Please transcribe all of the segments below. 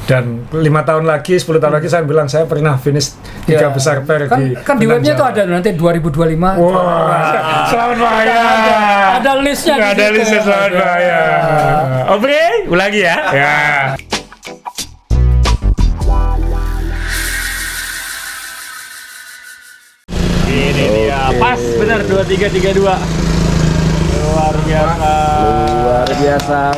Dan 5 tahun lagi, 10 tahun lagi saya bilang saya pernah finish 3 besar per kan di webnya tuh ada nanti 2025. Wah, selamat Raya. Ada listnya. Ada listnya selamat Raya. Oke, ulangi ya. Ya. Ini dia, pas benar 2332. Luar biasa. Luar biasa.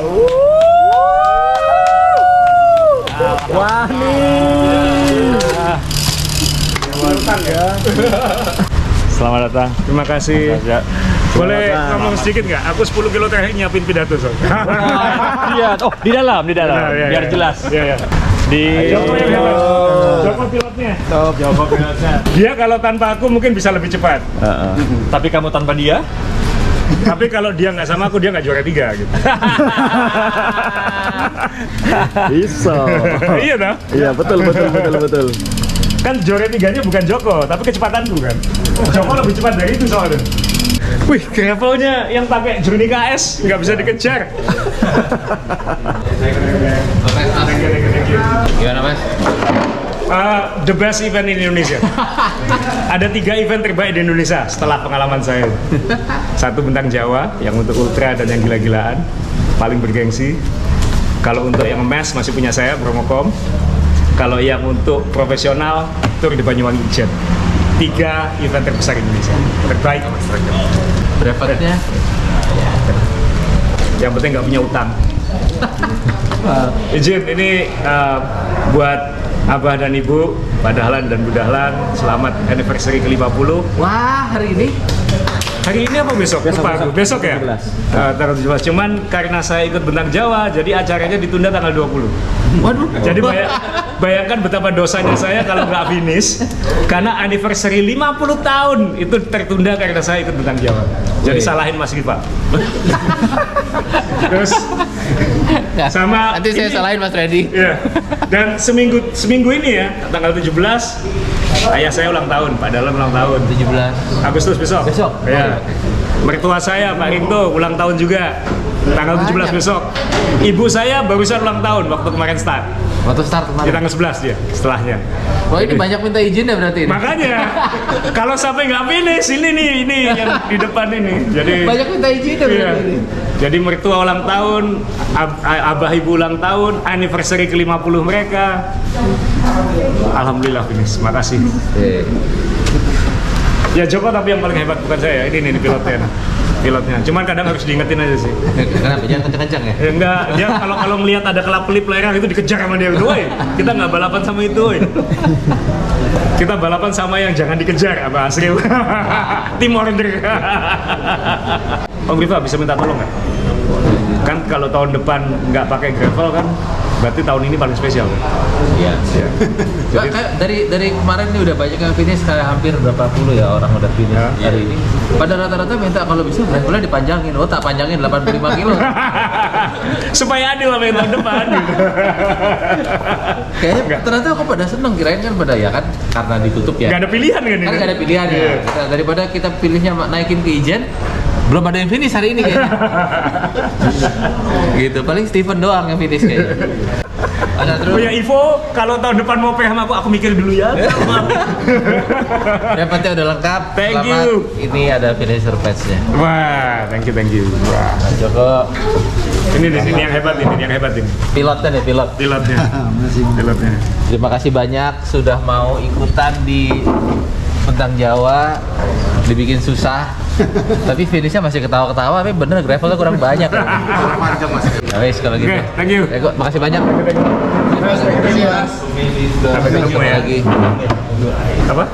Wah nih. Selamat datang. Terima kasih. Boleh ngomong sedikit nggak? Aku 10 kilo terakhir nyiapin pidato soal. Iya, oh di dalam, Nah, iya, biar iya. jelas. Iya, iya. Di Joko yang hebat. Joko pilotnya. Joko pilotnya. Dia kalau tanpa aku mungkin bisa lebih cepat. Tapi kamu tanpa dia? Tapi kalau dia nggak sama aku, dia nggak juara 3 gitu. Bisa. Iya dong. Iya betul. Kan juara 3-nya bukan Joko, tapi kecepatanku kan. Joko lebih cepat dari itu soalnya. Wih, gravelnya yang pakai Journey KS nggak bisa dikejar. Gimana Mas? The best event in Indonesia. Ada 3 event terbaik di Indonesia setelah pengalaman saya. 1 bentang Jawa yang untuk ultra dan yang gila-gilaan, paling bergengsi. Kalau untuk yang mass masih punya saya, Promocom. Kalau yang untuk profesional, Tour di Banyuwangi Jet. 3 event terbesar Indonesia, terbaik. Brevetnya? Yang penting nggak punya utang. Izin ini buat Abah dan Ibu, Pak Dahlan dan Bu Dahlan, selamat anniversary ke-50. Wah, hari ini? Hari ini apa besok? Lupa aku. Besok ya? Tanggal 17. Cuman karena saya ikut bentang Jawa, jadi acaranya ditunda tanggal 20. Waduh. Jadi bayangkan betapa dosanya saya kalau nggak finish, karena anniversary 50 tahun itu tertunda karena saya ikut bentang Jawa. Jadi salahin Mas Rifa. Terus sama Nanti saya salahin Mas Reddy. Iya. Dan seminggu ini ya, tanggal 17 ayah saya ulang tahun, Pak Dahlan ulang tahun. 17. Agustus besok. Besok? Ya. Mertua saya Pak Rinto ulang tahun juga. Tanggal 17 besok. Ibu saya barusan ulang tahun waktu kemarin start. Waktu start Di kemarin. tanggal 11 dia setelahnya. Wah, ini banyak minta izin ya berarti ini? Makanya kalau sampai nggak finish ini yang di depan ini. Jadi Banyak minta izin ya iya. berarti ini? Jadi mertua ulang tahun, abah ibu ulang tahun, anniversary ke-50 mereka. Alhamdulillah finish. Makasih. Ya Joko tapi yang paling hebat bukan saya. Ini pilotnya. Pilotnya. Cuman kadang harus diingetin aja sih. Kenapa? Jangan kencang-kencang ya? Ya enggak, dia kalau melihat ada kelap-kelip lereng itu dikejar sama dia. Woi, kita nggak balapan sama itu, woi. Kita balapan sama yang jangan dikejar, apa Asril. Tim order. Om Rifa bisa minta tolong nggak? Kan kalau tahun depan nggak pakai gravel kan, berarti tahun ini paling spesial. Iya. Jadi dari kemarin ini udah banyak yang finish, kayak hampir berapa puluh ya orang udah finish Ya. hari ini. Pada rata-rata minta kalau bisa gravelnya dipanjangin. Oh, tak panjangin 85 kilo. supaya adil sama yang tahun depan. Gitu. Kayaknya Enggak. ternyata kok pada seneng, kirain kan pada ya kan karena ditutup ya. Nggak ada pilihan kan ini? Kan nggak ada pilihan ya. Iya. Daripada kita pilihnya naikin ke Ijen, belum ada yang finish hari ini kayaknya. Gitu, paling Steven doang yang finish kayaknya. Ada terus. Punya Ivo, kalau tahun depan mau PH sama aku mikir dulu ya. Yang penting udah lengkap. Thank Selamat. you. Ini ada finisher patch-nya. Wah, thank you. Wah. Mas Joko, Ini di sini yang hebat ini. pilotnya nih, pilot. Pilotnya. Pilotnya. Terima kasih banyak sudah mau ikutan di Bentang Jawa. Dibikin susah, tapi finishnya masih ketawa-ketawa, tapi bener gravelnya kurang banyak. Nah, wes kalau gitu. Oke, thank you. Eko, makasih banyak. Sampai ketemu ya. Lagi. Apa?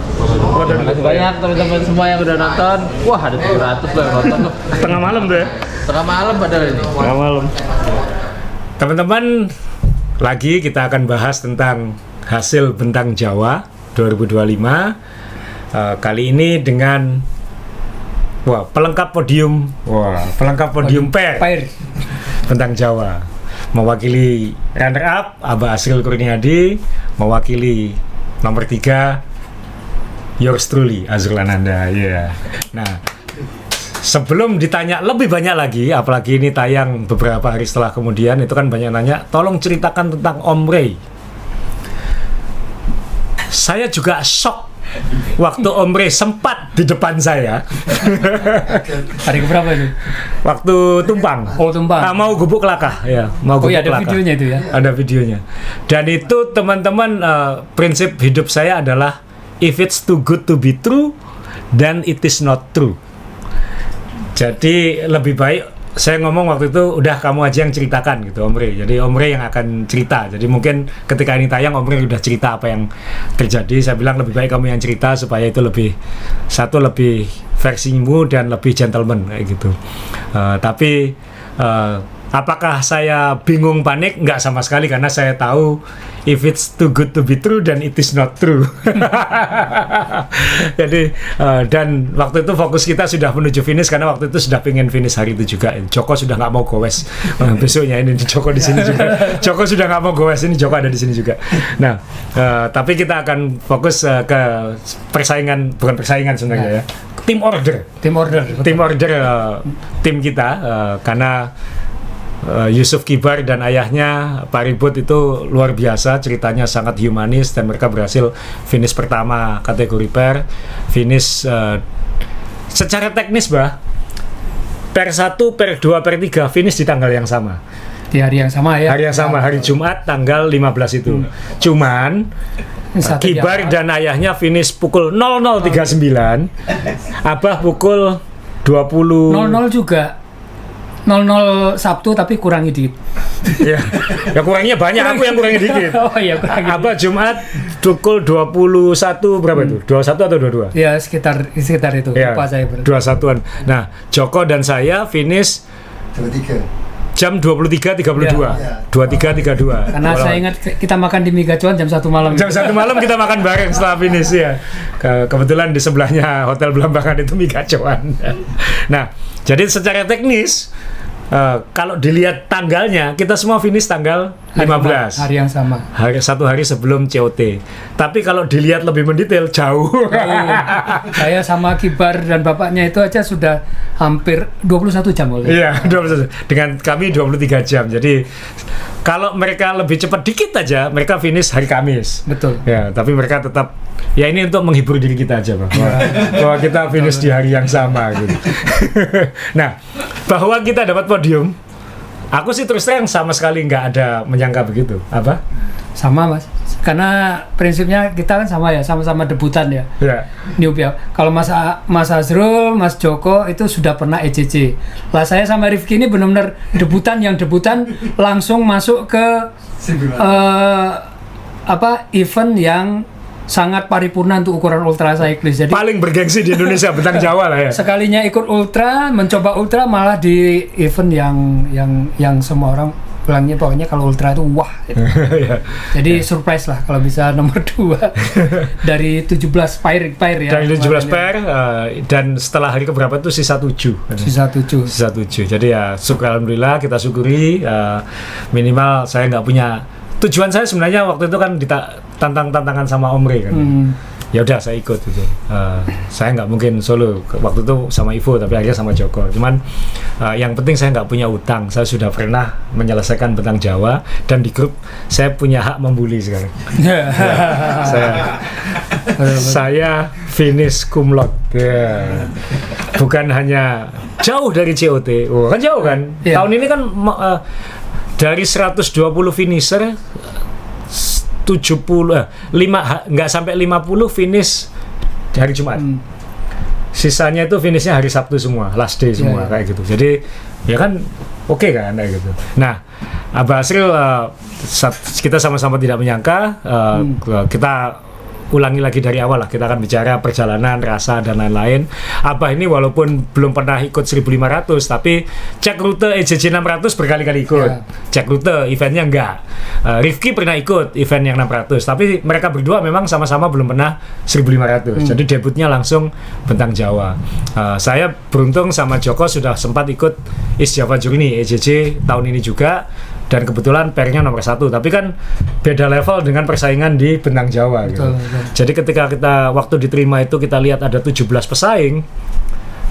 Terima kasih banyak teman-teman semua yang udah nonton. Wah, ada 700 loh yang nonton loh. Tengah malam tuh ya. Tengah malam padahal ini. Tengah malam. Teman-teman, lagi kita akan bahas tentang hasil Bentang Jawa 2025. Kali ini dengan pelengkap podium pair Bentang Jawa. Mewakili runner up Abah Asril Kurniadi, mewakili nomor 3 yours truly Azrul Ananda. Yeah. Nah, sebelum ditanya lebih banyak lagi, apalagi ini tayang beberapa hari setelah kemudian, itu kan banyak nanya, tolong ceritakan tentang Om Ray. Saya juga shock waktu Omre sempat di depan saya. Hari keberapa itu? Waktu tumpang. Oh, tumpang. Mau gubuk kelakah, ya. Mau Oh gubuk iya, ada kelakah. videonya itu ya. Ada videonya. Dan itu teman-teman, prinsip hidup saya adalah if it's too good to be true, then it is not true. Jadi lebih baik saya ngomong waktu itu, udah kamu aja yang ceritakan gitu Omre. Jadi Omre yang akan cerita. Jadi mungkin ketika ini tayang Omre udah cerita apa yang terjadi. Saya bilang lebih baik kamu yang cerita supaya itu lebih versimu dan lebih gentleman kayak gitu. Tapi apakah saya bingung panik? Nggak sama sekali, karena saya tahu if it's too good to be true then it is not true. Jadi dan waktu itu fokus kita sudah menuju finish, karena waktu itu sudah pengen finish hari itu juga. Joko sudah nggak mau gowes besoknya, ini Joko di sini juga. Joko sudah nggak mau gowes, ini Joko ada di sini juga. Nah, tapi kita akan fokus ke persaingan, bukan persaingan sebenarnya ya. Tim order tim kita, karena Yusuf Kibar dan ayahnya Pak Ribut itu luar biasa, ceritanya sangat humanis, dan mereka berhasil finish pertama kategori per, finish secara teknis per 1, per 2, per 3 finish di tanggal yang sama. Di hari yang sama ya. Hari yang sama, hari Jumat tanggal 15 itu. Cuman Kibar dan ayahnya finish pukul 00.39, Abah pukul 20. 00 juga. 00 Sabtu tapi kurangi dikit. Ya kurangnya banyak, aku yang kurangi dikit. Oh iya, kurangi. Abah Jumat pukul 21 berapa itu? 21 atau 22? Ya sekitar itu. Ya, Lupa saya. 21-an. Nah, Joko dan saya finish 23. jam 23.32. Ya. 23.32. Karena saya ingat kita makan di Migacuan jam 1 malam. Jam 1 malam kita makan bareng setelah finish ya. Kebetulan di sebelahnya Hotel Belambangan itu mie kacauan. Nah, jadi secara teknis kalau dilihat tanggalnya, kita semua finish tanggal 15. Hari yang sama. Satu hari sebelum COT. Tapi kalau dilihat lebih mendetail, jauh. Saya sama Kibar dan bapaknya itu aja sudah hampir 21 jam oleh. Iya, 21. Dengan kami 23 jam. Jadi kalau mereka lebih cepat dikit aja, mereka finish hari Kamis. Betul. Ya, tapi mereka tetap, ya ini untuk menghibur diri kita aja, Bang. Bahwa kita finish di hari yang sama gitu. Nah, bahwa kita dapat podium, aku sih terus terang sama sekali nggak ada menyangka begitu. Apa? Sama Mas, karena prinsipnya kita kan sama ya, sama-sama debutan ya. Ya. Newbie. Kalau Mas Azrul, Mas Joko itu sudah pernah ECC. Lah saya sama Rifki ini benar-benar debutan langsung masuk ke event yang sangat paripurna untuk ukuran ultra cyclist. Jadi Paling bergengsi di Indonesia, bentang Jawa lah ya. sekalinya ikut ultra, mencoba ultra malah di event yang semua orang bilangnya pokoknya kalau ultra itu wah gitu. Jadi surprise lah kalau bisa nomor 2 dari 17 pair ya. Dari 17 pair dan setelah hari keberapa itu sisa 7. Sisa 7. Jadi ya alhamdulillah kita syukuri, minimal saya nggak punya tujuan. Saya sebenarnya waktu itu kan tantangan sama Omre kan. Ya udah saya ikut gitu. Saya nggak mungkin solo waktu itu sama Ivo, tapi akhirnya sama Joko. Cuman yang penting saya nggak punya utang. Saya sudah pernah menyelesaikan bentang Jawa, dan di grup saya punya hak membuli sekarang. Saya finish cum laude. Bukan hanya jauh dari COT. Oh, kan jauh kan? Yeah. Tahun ini kan dari 120 finisher nggak sampai 50 finish di hari Jumat. Sisanya itu finishnya hari Sabtu semua, last day semua kayak gitu. Jadi ya kan oke kan kayak gitu. Nah, Abah Asril kita sama-sama tidak menyangka, kita ulangi lagi dari awal lah, kita akan bicara perjalanan, rasa dan lain-lain. Abah ini walaupun belum pernah ikut 1500, tapi cek rute EJJ 600 berkali-kali ikut. Cek rute eventnya enggak. Rifki pernah ikut event yang 600, tapi mereka berdua memang sama-sama belum pernah 1500. Jadi debutnya langsung bentang Jawa. Saya beruntung sama Joko sudah sempat ikut East Java Journey EJJ tahun ini juga, dan kebetulan pairnya nomor 1, tapi kan beda level dengan persaingan di bentang Jawa gitu. Betul. Jadi ketika kita waktu diterima itu kita lihat ada 17 pesaing,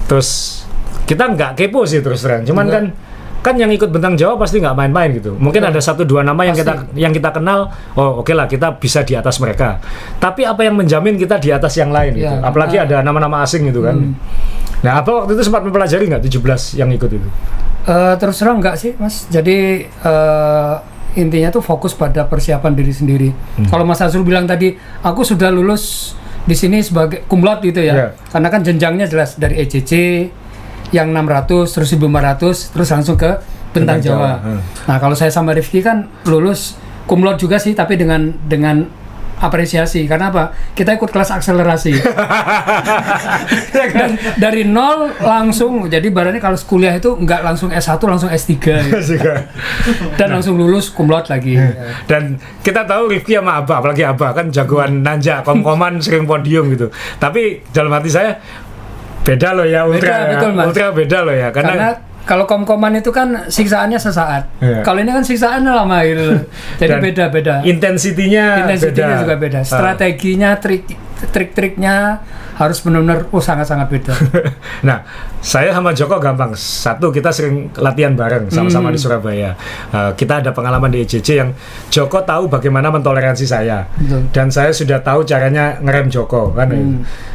terus kita nggak kepo sih terus terang, cuman kan kan yang ikut Bentang Jawa pasti nggak main-main gitu. Mungkin ada 1-2 nama yang kita kenal, oh oke lah kita bisa di atas mereka. Tapi apa yang menjamin kita di atas yang lain gitu? Apalagi ada nama-nama asing gitu kan. Nah, apa waktu itu sempat mempelajari nggak 17 yang ikut itu? Terus terang enggak sih Mas, jadi intinya tuh fokus pada persiapan diri sendiri. Kalau Mas Azrul bilang tadi, aku sudah lulus di sini sebagai cum laude gitu ya, karena kan jenjangnya jelas dari ECC yang 600 terus 1500 terus langsung ke Bentang Jawa. Nah kalau saya sama Rifki kan lulus cum laude juga sih, tapi dengan apresiasi. Karena apa? Kita ikut kelas akselerasi. dari nol langsung, jadi barangnya kalau kuliah itu nggak langsung S1 langsung S3 gitu. Dan langsung lulus cum laude lagi. Dan kita tahu Rifki sama Abah, apalagi Abah kan jagoan nanja, kom-koman sering podium gitu. Tapi dalam hati saya beda loh ya ultra, betul, Mas. Ultra beda loh ya karena kalau kom-koman itu kan siksaannya sesaat. Kalau ini kan siksaannya lama gitu. Jadi beda-beda. Intensitinya juga beda. Strateginya, trik-triknya harus benar-benar sangat-sangat beda. Nah, saya sama Joko gampang. Satu, kita sering latihan bareng sama-sama di Surabaya. Kita ada pengalaman di ECC yang Joko tahu bagaimana mentoleransi saya. Dan saya sudah tahu caranya ngerem Joko kan.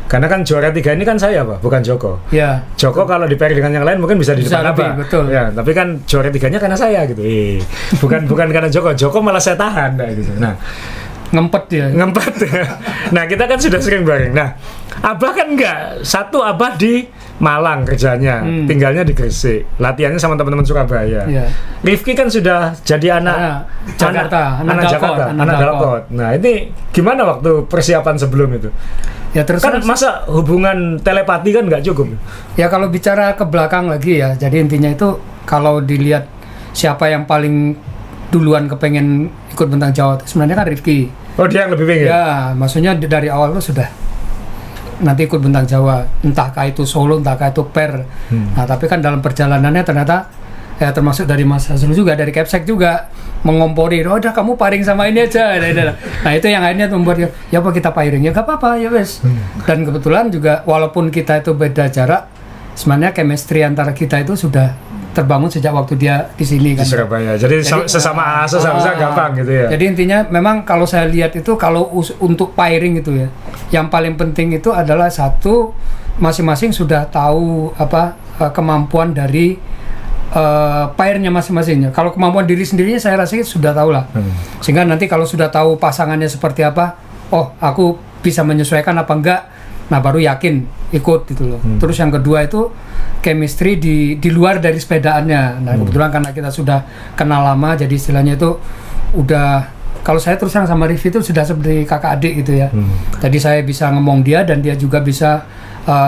Karena kan juara 3 ini kan saya, Pak, bukan Joko. Ya. Joko kalau di pair dengan yang lain mungkin bisa di depan Abah. Betul. Ya, tapi kan juara 3-nya karena saya gitu. Bukan karena Joko. Joko malah saya tahan gitu. Nah, ngempet ya. Nah, kita kan sudah sering bareng. Nah, Abah kan enggak. Satu, Abah di Malang kerjanya, tinggalnya di Gresik, latihannya sama teman-teman Surabaya. Rifki kan sudah jadi anak Jakarta. Nah, ini gimana waktu persiapan sebelum itu? Ya terus kan masa hubungan telepati kan nggak cukup? Ya kalau bicara ke belakang lagi ya, jadi intinya itu kalau dilihat siapa yang paling duluan kepengen ikut Bentang Jawa, sebenarnya kan Rifki. Oh, dia yang lebih pengen? Ya, maksudnya dari awal itu sudah nanti ikut Bentang Jawa, entahkah itu solo, entahkah itu pair. Nah, tapi kan dalam perjalanannya ternyata ya termasuk dari Mas Azrul juga, dari Capsek juga mengompori, oh udah kamu pairing sama ini aja. Nah itu yang akhirnya membuat ya apa kita pairing, ya gak apa-apa ya wes. Dan kebetulan juga walaupun kita itu beda jarak, sebenarnya chemistry antara kita itu sudah terbangun sejak waktu dia di sini kan. Di Surabaya. Jadi sesama ASO seharusnya gampang gitu ya. Jadi intinya memang kalau saya lihat itu kalau untuk pairing itu ya, yang paling penting itu adalah satu, masing-masing sudah tahu apa kemampuan dari pairnya masing-masingnya. Kalau kemampuan diri sendirinya saya rasa sudah tahu lah. Sehingga nanti kalau sudah tahu pasangannya seperti apa, oh aku bisa menyesuaikan apa enggak, nah baru yakin ikut gitu loh. Terus yang kedua itu chemistry di luar dari sepedaannya. Nah kebetulan karena kita sudah kenal lama, jadi istilahnya itu udah, kalau saya terus terang sama Rifki itu sudah seperti kakak adik gitu ya. Jadi saya bisa ngomong dia dan dia juga bisa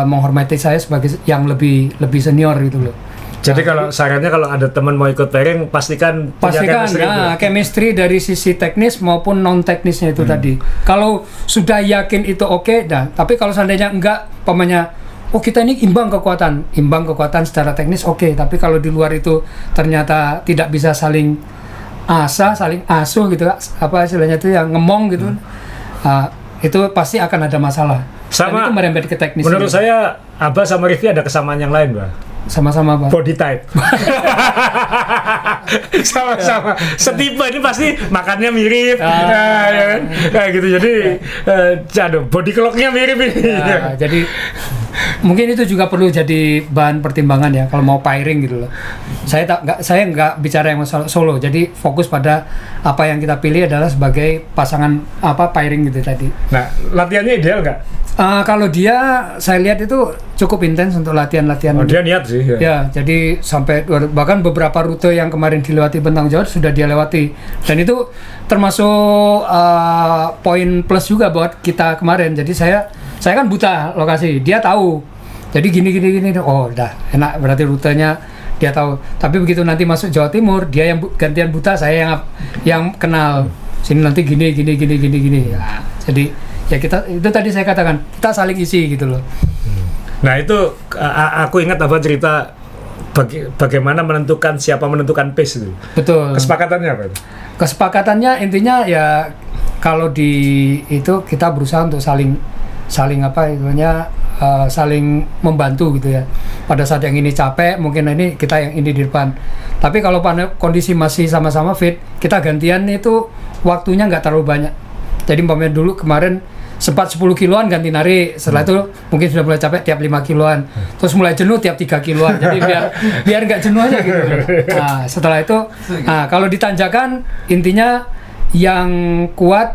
menghormati saya sebagai yang lebih senior gitu loh. Jadi kalau sarannya kalau ada teman mau ikut pairing pastikan chemistry dari sisi teknis maupun non teknisnya itu tadi. Kalau sudah yakin itu oke, dah. Tapi kalau seandainya enggak, pamannya oh kita ini imbang kekuatan secara teknis oke. Tapi kalau di luar itu ternyata tidak bisa saling asuh gitu, apa istilahnya itu yang ngemong gitu, itu pasti akan ada masalah. Sama, dan itu merembet ke teknis. Menurut saya Abah sama Rifki ada kesamaan yang lain, Mbak. Sama-sama, Pak. Body type. Sama-sama. Setipe ini pasti makannya mirip. Ya kan? Kayak gitu. Jadi body clock-nya mirip ini. Jadi mungkin itu juga perlu jadi bahan pertimbangan ya kalau mau pairing gitu loh. Saya nggak bicara yang masalah solo. Jadi fokus pada apa yang kita pilih adalah sebagai pasangan pairing gitu tadi. Nah, latihannya ideal nggak? Kalau dia, saya lihat itu cukup intens untuk latihan-latihan. Oh, dia niat sih. Ya, jadi sampai bahkan beberapa rute yang kemarin dilewati Bentang Jawa sudah dia lewati. Dan itu termasuk poin plus juga buat kita kemarin. Jadi saya kan buta lokasi, dia tahu. Jadi gini. Oh, udah enak, berarti rutenya dia tahu. Tapi begitu nanti masuk Jawa Timur, dia yang gantian buta, saya yang kenal. Sini nanti gini. Ya, jadi ya kita itu tadi saya katakan kita saling isi gitu loh. Nah itu aku ingat Abah cerita bagaimana siapa menentukan pace itu. Betul. Kesepakatannya apa itu? Kesepakatannya intinya ya kalau di itu kita berusaha untuk saling saling saling membantu gitu ya. Pada saat yang ini capek, mungkin ini kita yang ini di depan. Tapi kalau kondisi masih sama-sama fit, kita gantian itu waktunya nggak terlalu banyak. Jadi umpamanya dulu kemarin sempat 10 kiloan ganti narik, setelah itu mungkin sudah mulai capek tiap 5 kiloan, terus mulai jenuh tiap 3 kiloan, jadi biar nggak jenuh aja gitu. Nah setelah itu, kalau ditanjakan intinya yang kuat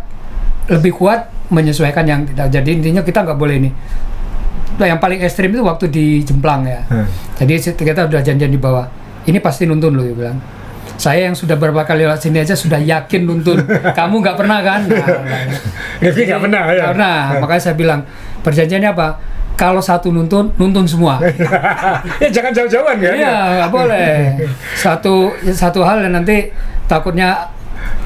lebih kuat menyesuaikan yang tidak. Jadi intinya kita nggak boleh ini. Nah, yang paling ekstrim itu waktu di Jemplang ya. Jadi kita udah janjian di bawah. Ini pasti nuntun loh, dia bilang. Saya yang sudah berapa kali lewat sini aja sudah yakin nuntun. Kamu nggak pernah kan? Rifki nggak pernah ya? Karena makanya saya bilang perjanjiannya apa? Kalau satu nuntun semua. Ya jangan jauh-jauhan kan? Iya, nggak boleh. Satu hal dan nanti takutnya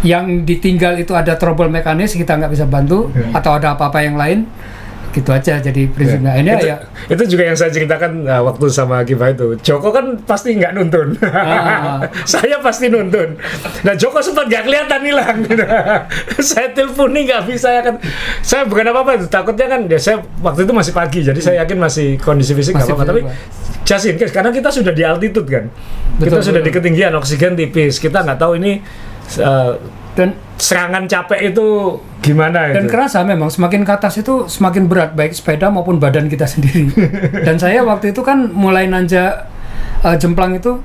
yang ditinggal itu ada trouble mekanis, kita nggak bisa bantu atau ada apa-apa yang lain. Gitu aja jadi prinsipnya. Ini itu juga yang saya ceritakan waktu sama Kiva itu. Joko kan pasti nggak nuntun. Saya pasti nuntun. Nah Joko sempat nggak kelihatan hilang. Saya telepon nih nggak bisa ya kan. Saya bukan apa-apa itu. Takutnya kan ya saya waktu itu masih pagi. Jadi saya yakin masih kondisi fisik nggak apa-apa. Tapi jasin karena kita sudah di altitude kan. Kita sudah di ketinggian, oksigen tipis. Kita nggak tahu ini dan serangan capek itu gimana itu. Dan kerasa memang semakin ke atas itu semakin berat baik sepeda maupun badan kita sendiri. Dan saya waktu itu kan mulai nanjak Jemplang itu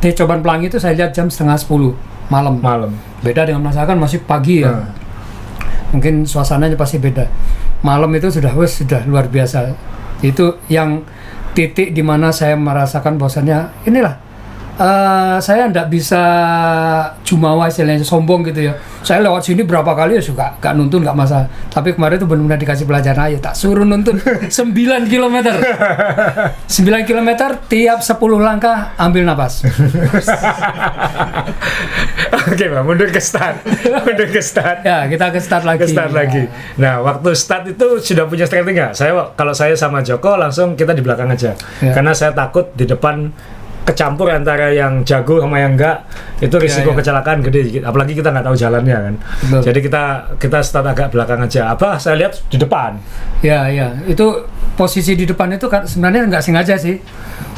di Coban Pelangi itu saya lihat jam 9:30 malam. Beda dengan merasakan masih pagi ya. Mungkin suasananya pasti beda. Malam itu sudah luar biasa. Itu yang titik di mana saya merasakan bahwasannya inilah saya nggak bisa jumawa istilahnya sombong gitu ya. Saya lewat sini berapa kali ya suka nggak nuntun nggak masalah. Tapi kemarin itu benar-benar dikasih pelajaran aja tak suruh nuntun 9 km. 9 km tiap 10 langkah ambil napas. Oke Pak, mundur ke start. Ya kita ke start lagi. Nah waktu start itu sudah punya strategi nggak? Kalau saya sama Joko langsung kita di belakang aja. Karena saya takut di depan kecampur antara yang jago sama yang enggak, itu risiko kecelakaan gede, apalagi kita nggak tahu jalannya kan. Betul. Jadi kita start agak belakang aja. Saya lihat di depan. Ya, itu posisi di depan itu kan sebenarnya nggak sengaja sih.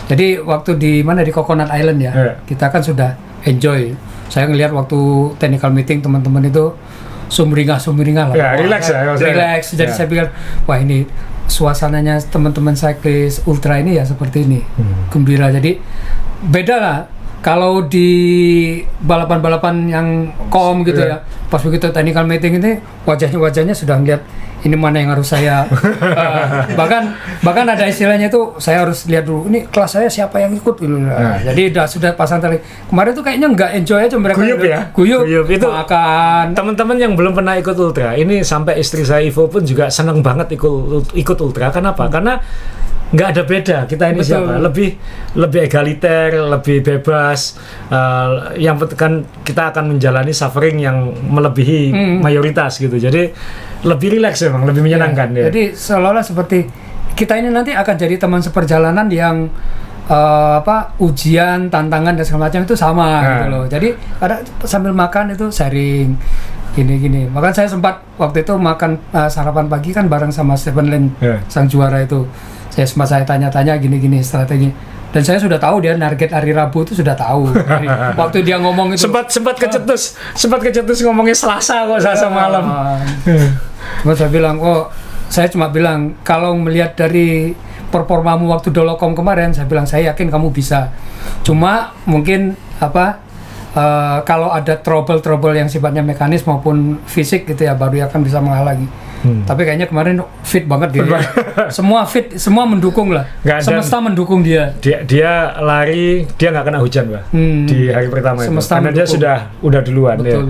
Jadi waktu di Coconut Island ya, kita kan sudah enjoy. Saya ngelihat waktu technical meeting teman-teman itu sumringah lah. Ya, relax. Jadi saya pikir, wah ini suasananya teman-teman cyclist ultra ini ya seperti ini, gembira. Jadi beda lah kalau di balapan-balapan yang gitu ya. Pas begitu technical meeting ini wajahnya sudah ngeliat ini mana yang harus saya bahkan ada istilahnya itu saya harus lihat dulu ini kelas saya siapa yang ikut gitu. Jadi sudah pasang tali. Kemarin tuh kayaknya nggak enjoy aja mereka. Guyup itu makan. Teman-teman yang belum pernah ikut ultra, ini sampai istri saya Ivo pun juga senang banget ikut ultra. Kenapa? Karena nggak ada beda kita ini. Betul. Siapa lebih egaliter, lebih bebas. Yang kan kita akan menjalani suffering yang melebihi mayoritas gitu. Jadi lebih rileks memang, lebih menyenangkan. Ya. Jadi seolah-olah seperti kita ini nanti akan jadi teman seperjalanan yang ujian, tantangan dan segala macam itu sama gitu loh. Jadi ada sambil makan itu sharing gini. Bahkan saya sempat waktu itu makan sarapan pagi kan bareng sama Stephen Lin, sang juara itu. Saya tanya-tanya gini strategi. Dan saya sudah tahu dia target hari Rabu itu sudah tahu. Waktu dia ngomong itu sempat kecetus ngomongnya Selasa malam. Saya cuma bilang kalau melihat dari performamu waktu Dolokom kemarin, saya bilang saya yakin kamu bisa. Cuma mungkin kalau ada trouble yang sifatnya mekanis maupun fisik gitu ya baru akan bisa mengalah lagi. Tapi kayaknya kemarin fit banget gitu. Semua fit, semua mendukung lah. Semesta mendukung dia. Dia lari, dia nggak kena hujan, Pak. Di hari pertama Semesta itu. Karena mendukung. dia sudah duluan. Betul.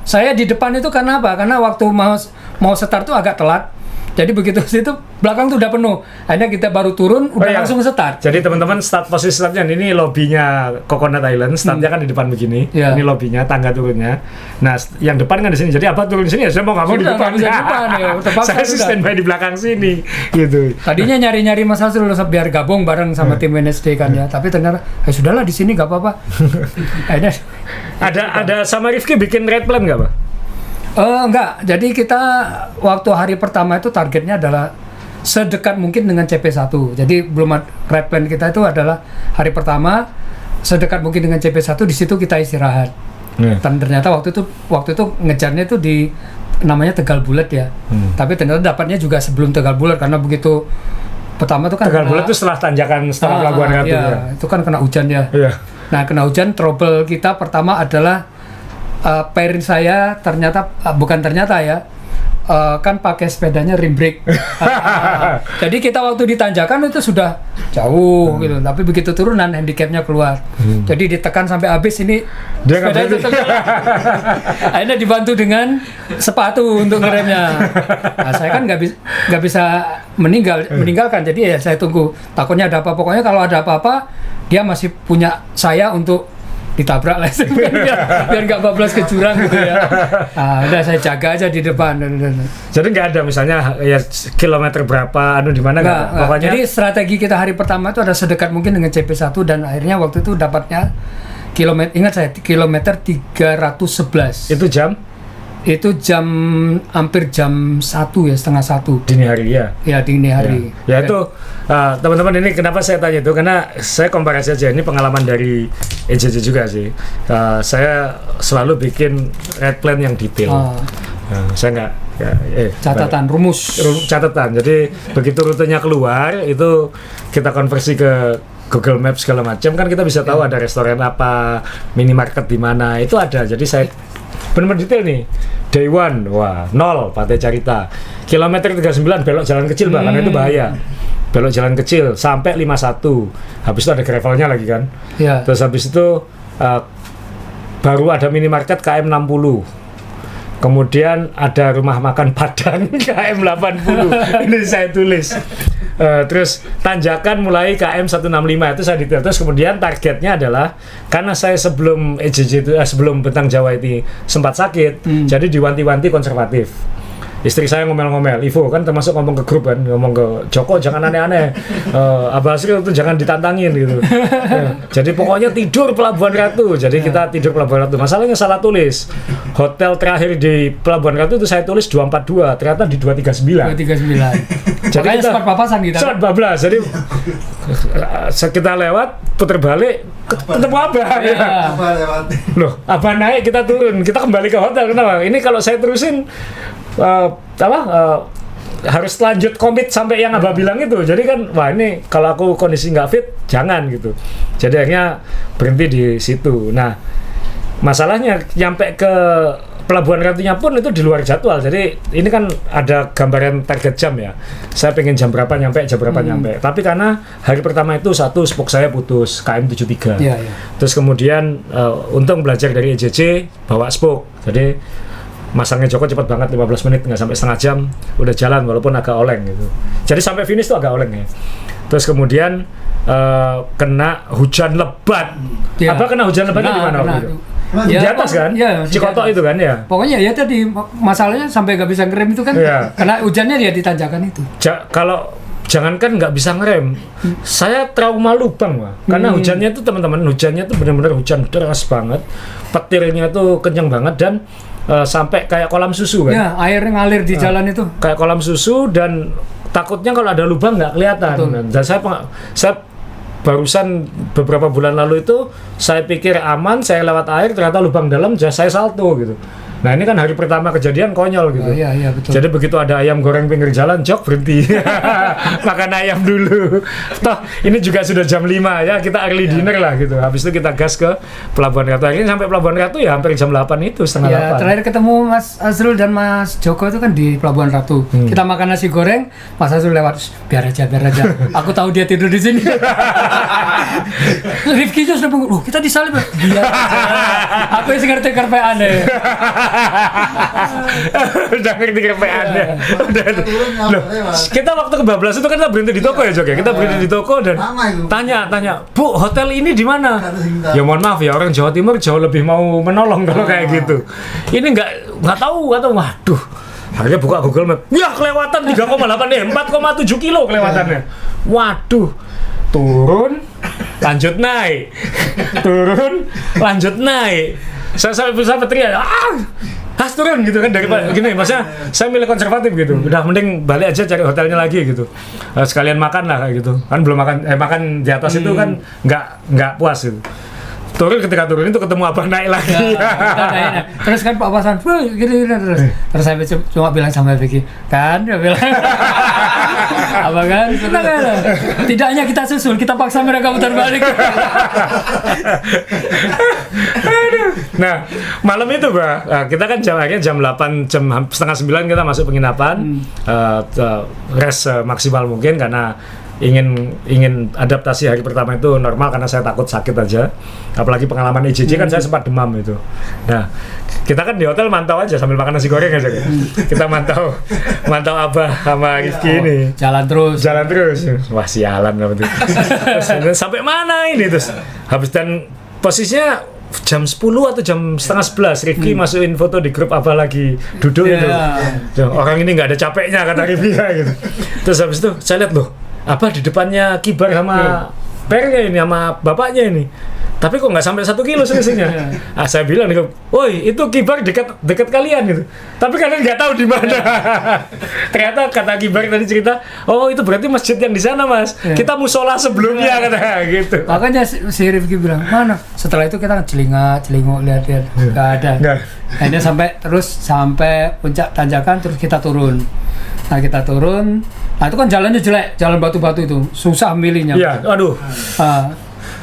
Saya di depan itu karena apa? Karena waktu mau start tuh agak telat. Jadi begitu situ belakang tuh udah penuh. Akhirnya kita baru turun langsung start. Jadi teman-teman posisi startnya ini lobbynya Coconut Island. Startnya kan di depan begini. Ini lobbynya, tangga turunnya. Nah, yang depan kan di sini. Jadi apa turun di sini ya? Saya mau nggak mau di depan. Saya standby di belakang sini. Gitu. Tadinya nyari-nyari Mas Hasrul biar gabung bareng sama tim NSD kan ya. Tapi ternyata sudahlah di sini nggak apa-apa. Akhirnya ada sama Rifki bikin red plan nggak, Pak? Enggak, jadi kita waktu hari pertama itu targetnya adalah sedekat mungkin dengan CP1. Jadi belum ride plan kita itu adalah hari pertama sedekat mungkin dengan CP1, di situ kita istirahat. Dan ternyata waktu itu ngejarnya itu di namanya Tegal Bulet ya. Tapi ternyata dapatnya juga sebelum Tegal Bulet, karena begitu pertama itu kan Tegal Bulet itu setelah tanjakan, setelah Pelabuhan Ratu iya, ya. itu kan kena hujan ya. Iya. Nah, kena hujan, trouble kita pertama adalah pairing saya ternyata bukan ternyata ya, kan pakai sepedanya rim brake. Jadi kita waktu di tanjakan itu sudah jauh gitu, tapi begitu turunan handicapnya keluar. Jadi ditekan sampai habis, ini Dia nggak sepeda itu berani. akhirnya dibantu dengan sepatu untuk ngeremnya. Nah, saya kan nggak bisa meninggalkan, jadi ya saya tunggu, takutnya ada apa. Pokoknya kalau ada apa-apa dia masih punya saya untuk ditabrak lah, biar nggak bablas ke jurang gitu ya. Nah, udah saya jaga aja di depan. Jadi nggak ada misalnya ya kilometer berapa, di mana nggak? Pokoknya Jadi strategi kita hari pertama itu ada sedekat mungkin dengan CP1, dan akhirnya waktu itu dapatnya kilometer, ingat saya, kilometer 311. Itu jam hampir jam 1 ya, setengah 1 dini hari ya. ya, dini hari. Ya itu teman-teman, ini kenapa saya tanya itu, karena saya komparasi aja, ini pengalaman dari EJJ juga sih. Saya selalu bikin ride plan yang detail. Saya nggak Catatan, rumus. catatan. Jadi begitu rutenya keluar itu kita konversi ke Google Maps segala macam, kan kita bisa tahu ada restoran apa, minimarket di mana, itu ada. Jadi saya benar-benar detail nih. Day 1, wah, 0 Pantai Carita. Kilometer 39 belok jalan kecil, karena itu bahaya. Belok jalan kecil sampai 51. Habis itu ada gravelnya lagi kan. Ya. Terus habis itu baru ada minimarket KM 60. Kemudian ada rumah makan Padang KM 80. Ini saya tulis. Terus tanjakan mulai KM 165 itu saya detail. Terus kemudian targetnya adalah, karena saya sebelum EJJ itu sebelum Bentang Jawa itu sempat sakit, jadi diwanti-wanti konservatif. Istri saya ngomel-ngomel, Ivo kan termasuk ngomong ke grup kan, ngomong ke Joko jangan aneh-aneh, Abah Asri itu jangan ditantangin gitu. Jadi pokoknya tidur Pelabuhan Ratu. Jadi kita tidur Pelabuhan Ratu. Masalahnya salah tulis. Hotel terakhir di Pelabuhan Ratu itu saya tulis 242, ternyata di 239. 239. Jadi Makanya kita sempat papasan kita. sempat bablas. Jadi kita lewat, puter balik, ketemu Abah. Iya. Loh, Abah naik, kita turun, kita kembali ke hotel. Kenapa? Ini kalau saya terusin harus lanjut komit sampai yang Abah bilang itu. Jadi kan, wah ini kalau aku kondisi nggak fit, jangan gitu. Jadi akhirnya berhenti di situ. Nah, masalahnya nyampe ke Pelabuhan Ratunya pun itu di luar jadwal. Jadi ini kan ada gambaran target jam ya. Saya pengen jam berapa nyampe, jam berapa nyampe. Tapi karena hari pertama itu satu spok saya putus, KM 73. Iya, iya. Terus kemudian untung belajar dari EJJ bawa spok. Jadi masangnya Joko cepat banget, 15 menit, nggak sampai setengah jam udah jalan, walaupun agak oleng gitu. Jadi sampai finish tuh agak oleng ya. Terus kemudian kena hujan lebat. Ya. Apa kena hujan lebatnya di mana waktu itu? Di atas kan? Iya, Cikoto itu kan ya. Pokoknya ya tadi masalahnya sampai nggak bisa ngerem itu kan, Iya. karena hujannya dia di tanjakan itu. Kalau jangankan nggak bisa ngerem, saya trauma lubang, Wak. Karena hujannya itu teman-teman, hujannya itu benar-benar hujan deras banget, petirnya tuh kencang banget, dan sampai kayak kolam susu kan. Ya, air ngalir di jalan itu. Kayak kolam susu, dan takutnya kalau ada lubang nggak kelihatan. Betul. Dan saya barusan beberapa bulan lalu itu saya pikir aman, saya lewat air, ternyata lubang dalam, saya salto gitu. Nah ini kan hari pertama kejadian konyol gitu. Iya, iya, betul. Jadi begitu ada ayam goreng pinggir jalan, Jok berhenti makan ayam dulu. Toh ini juga sudah jam 5 ya, kita early dinner lah gitu. Habis itu kita gas ke Pelabuhan Ratu. Akhirnya sampai Pelabuhan Ratu ya hampir jam 8 itu, setengah Ya, 8. terakhir ketemu Mas Azrul dan Mas Joko itu kan di Pelabuhan Ratu. Kita makan nasi goreng, Mas Azrul lewat, biar aja. Aku tahu dia tidur di sini. Rifki itu sudah loh, kita disalib. Biar aja. Aku yang ngerti kerpean deh. Udah ngerti kerpeannya. Loh, kita waktu kebablasan itu kan kita berhenti di toko ya, Jok ya. Kita berhenti di toko dan tanya, "Bu, hotel ini di mana?" Ya mohon maaf ya, orang Jawa Timur jauh lebih mau menolong kalau kayak gitu. Ini nggak tahu. Waduh. Akhirnya buka Google Map. Ya kelewatan 3,8 4,7 kilo kelewatannya. Waduh. Turun, lanjut naik. Turun, lanjut naik. Saya teriak, turun gitu kan daripada gini, maksudnya saya milih konservatif gitu. Udah mending balik aja cari hotelnya lagi gitu. Sekalian makan lah kayak gitu. Kan belum makan di atas itu kan nggak puas gitu. Turun, ketika turun itu ketemu abah naik lagi. Ya, terus kan Pak Pasan, gini terus saya cuma bilang sama Vicky, kan dia bilang, apa kan, tidak hanya kita susul, kita paksa mereka putar balik. Nah, malam itu kita kan akhirnya jam 8, jam setengah 9 kita masuk penginapan, rest maksimal mungkin karena ingin adaptasi hari pertama itu normal karena saya takut sakit aja, apalagi pengalaman EJJ kan saya sempat demam itu. Nah, kita kan di hotel mantau aja sambil makan nasi goreng aja kan. Kita mantau Abah sama Rifki ini jalan terus. Wah sialan lah itu. Terus sampai mana ini terus habis, dan posisinya jam 10 atau jam setengah 11 Rifki masukin foto di grup Abah lagi duduk itu. Orang ini nggak ada capeknya kata Rifki gitu. Terus habis itu saya lihat loh, Abah di depannya Kibar sama pernya ini, sama bapaknya ini. Tapi kok nggak sampai 1 kilo selisihnya. Saya bilang, woi itu Kibar dekat kalian gitu. Tapi kalian nggak tahu di mana. Ternyata kata Kibar tadi cerita, oh itu berarti masjid yang di sana mas. Kita musola sebelumnya kata gitu. Makanya si Rifki bilang, mana? Setelah itu kita celinguk lihat-lihat, nggak ada. Akhirnya sampai puncak tanjakan, terus kita turun. Nah kita turun, nah itu kan jalannya jelek, jalan batu-batu itu, susah milihnya. Iya, aduh.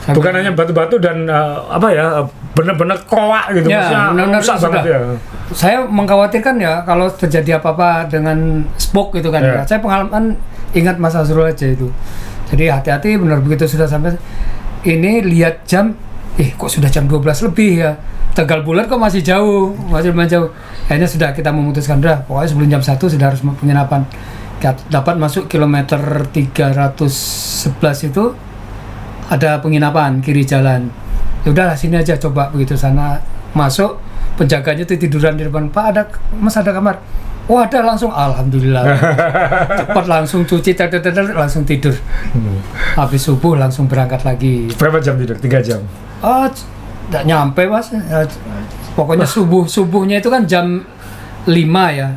Bukan hanya batu-batu dan benar-benar kroak gitu, benar-benar susah banget ya. Saya mengkhawatirkan ya kalau terjadi apa-apa dengan spoke gitu kan. Ya. Saya pengalaman ingat Mas Azrul aja itu. Jadi hati-hati benar, begitu sudah sampai ini lihat jam, kok sudah jam 12 lebih ya. Tegal Bulat kok masih jauh. Akhirnya sudah kita memutuskan, pokoknya sebelum jam 1 sudah harus penginapan. Dapat masuk kilometer 311 itu ada penginapan kiri jalan. Ya udahlah sini aja coba, begitu sana masuk penjaganya itu tiduran di depan. Pak Mas ada kamar? Oh ada, langsung alhamdulillah. Cepat langsung cuci, langsung tidur. Habis subuh langsung berangkat lagi. Berapa jam tidur? 3 jam? Nggak nyampe mas, pokoknya subuhnya itu kan jam 5 ya.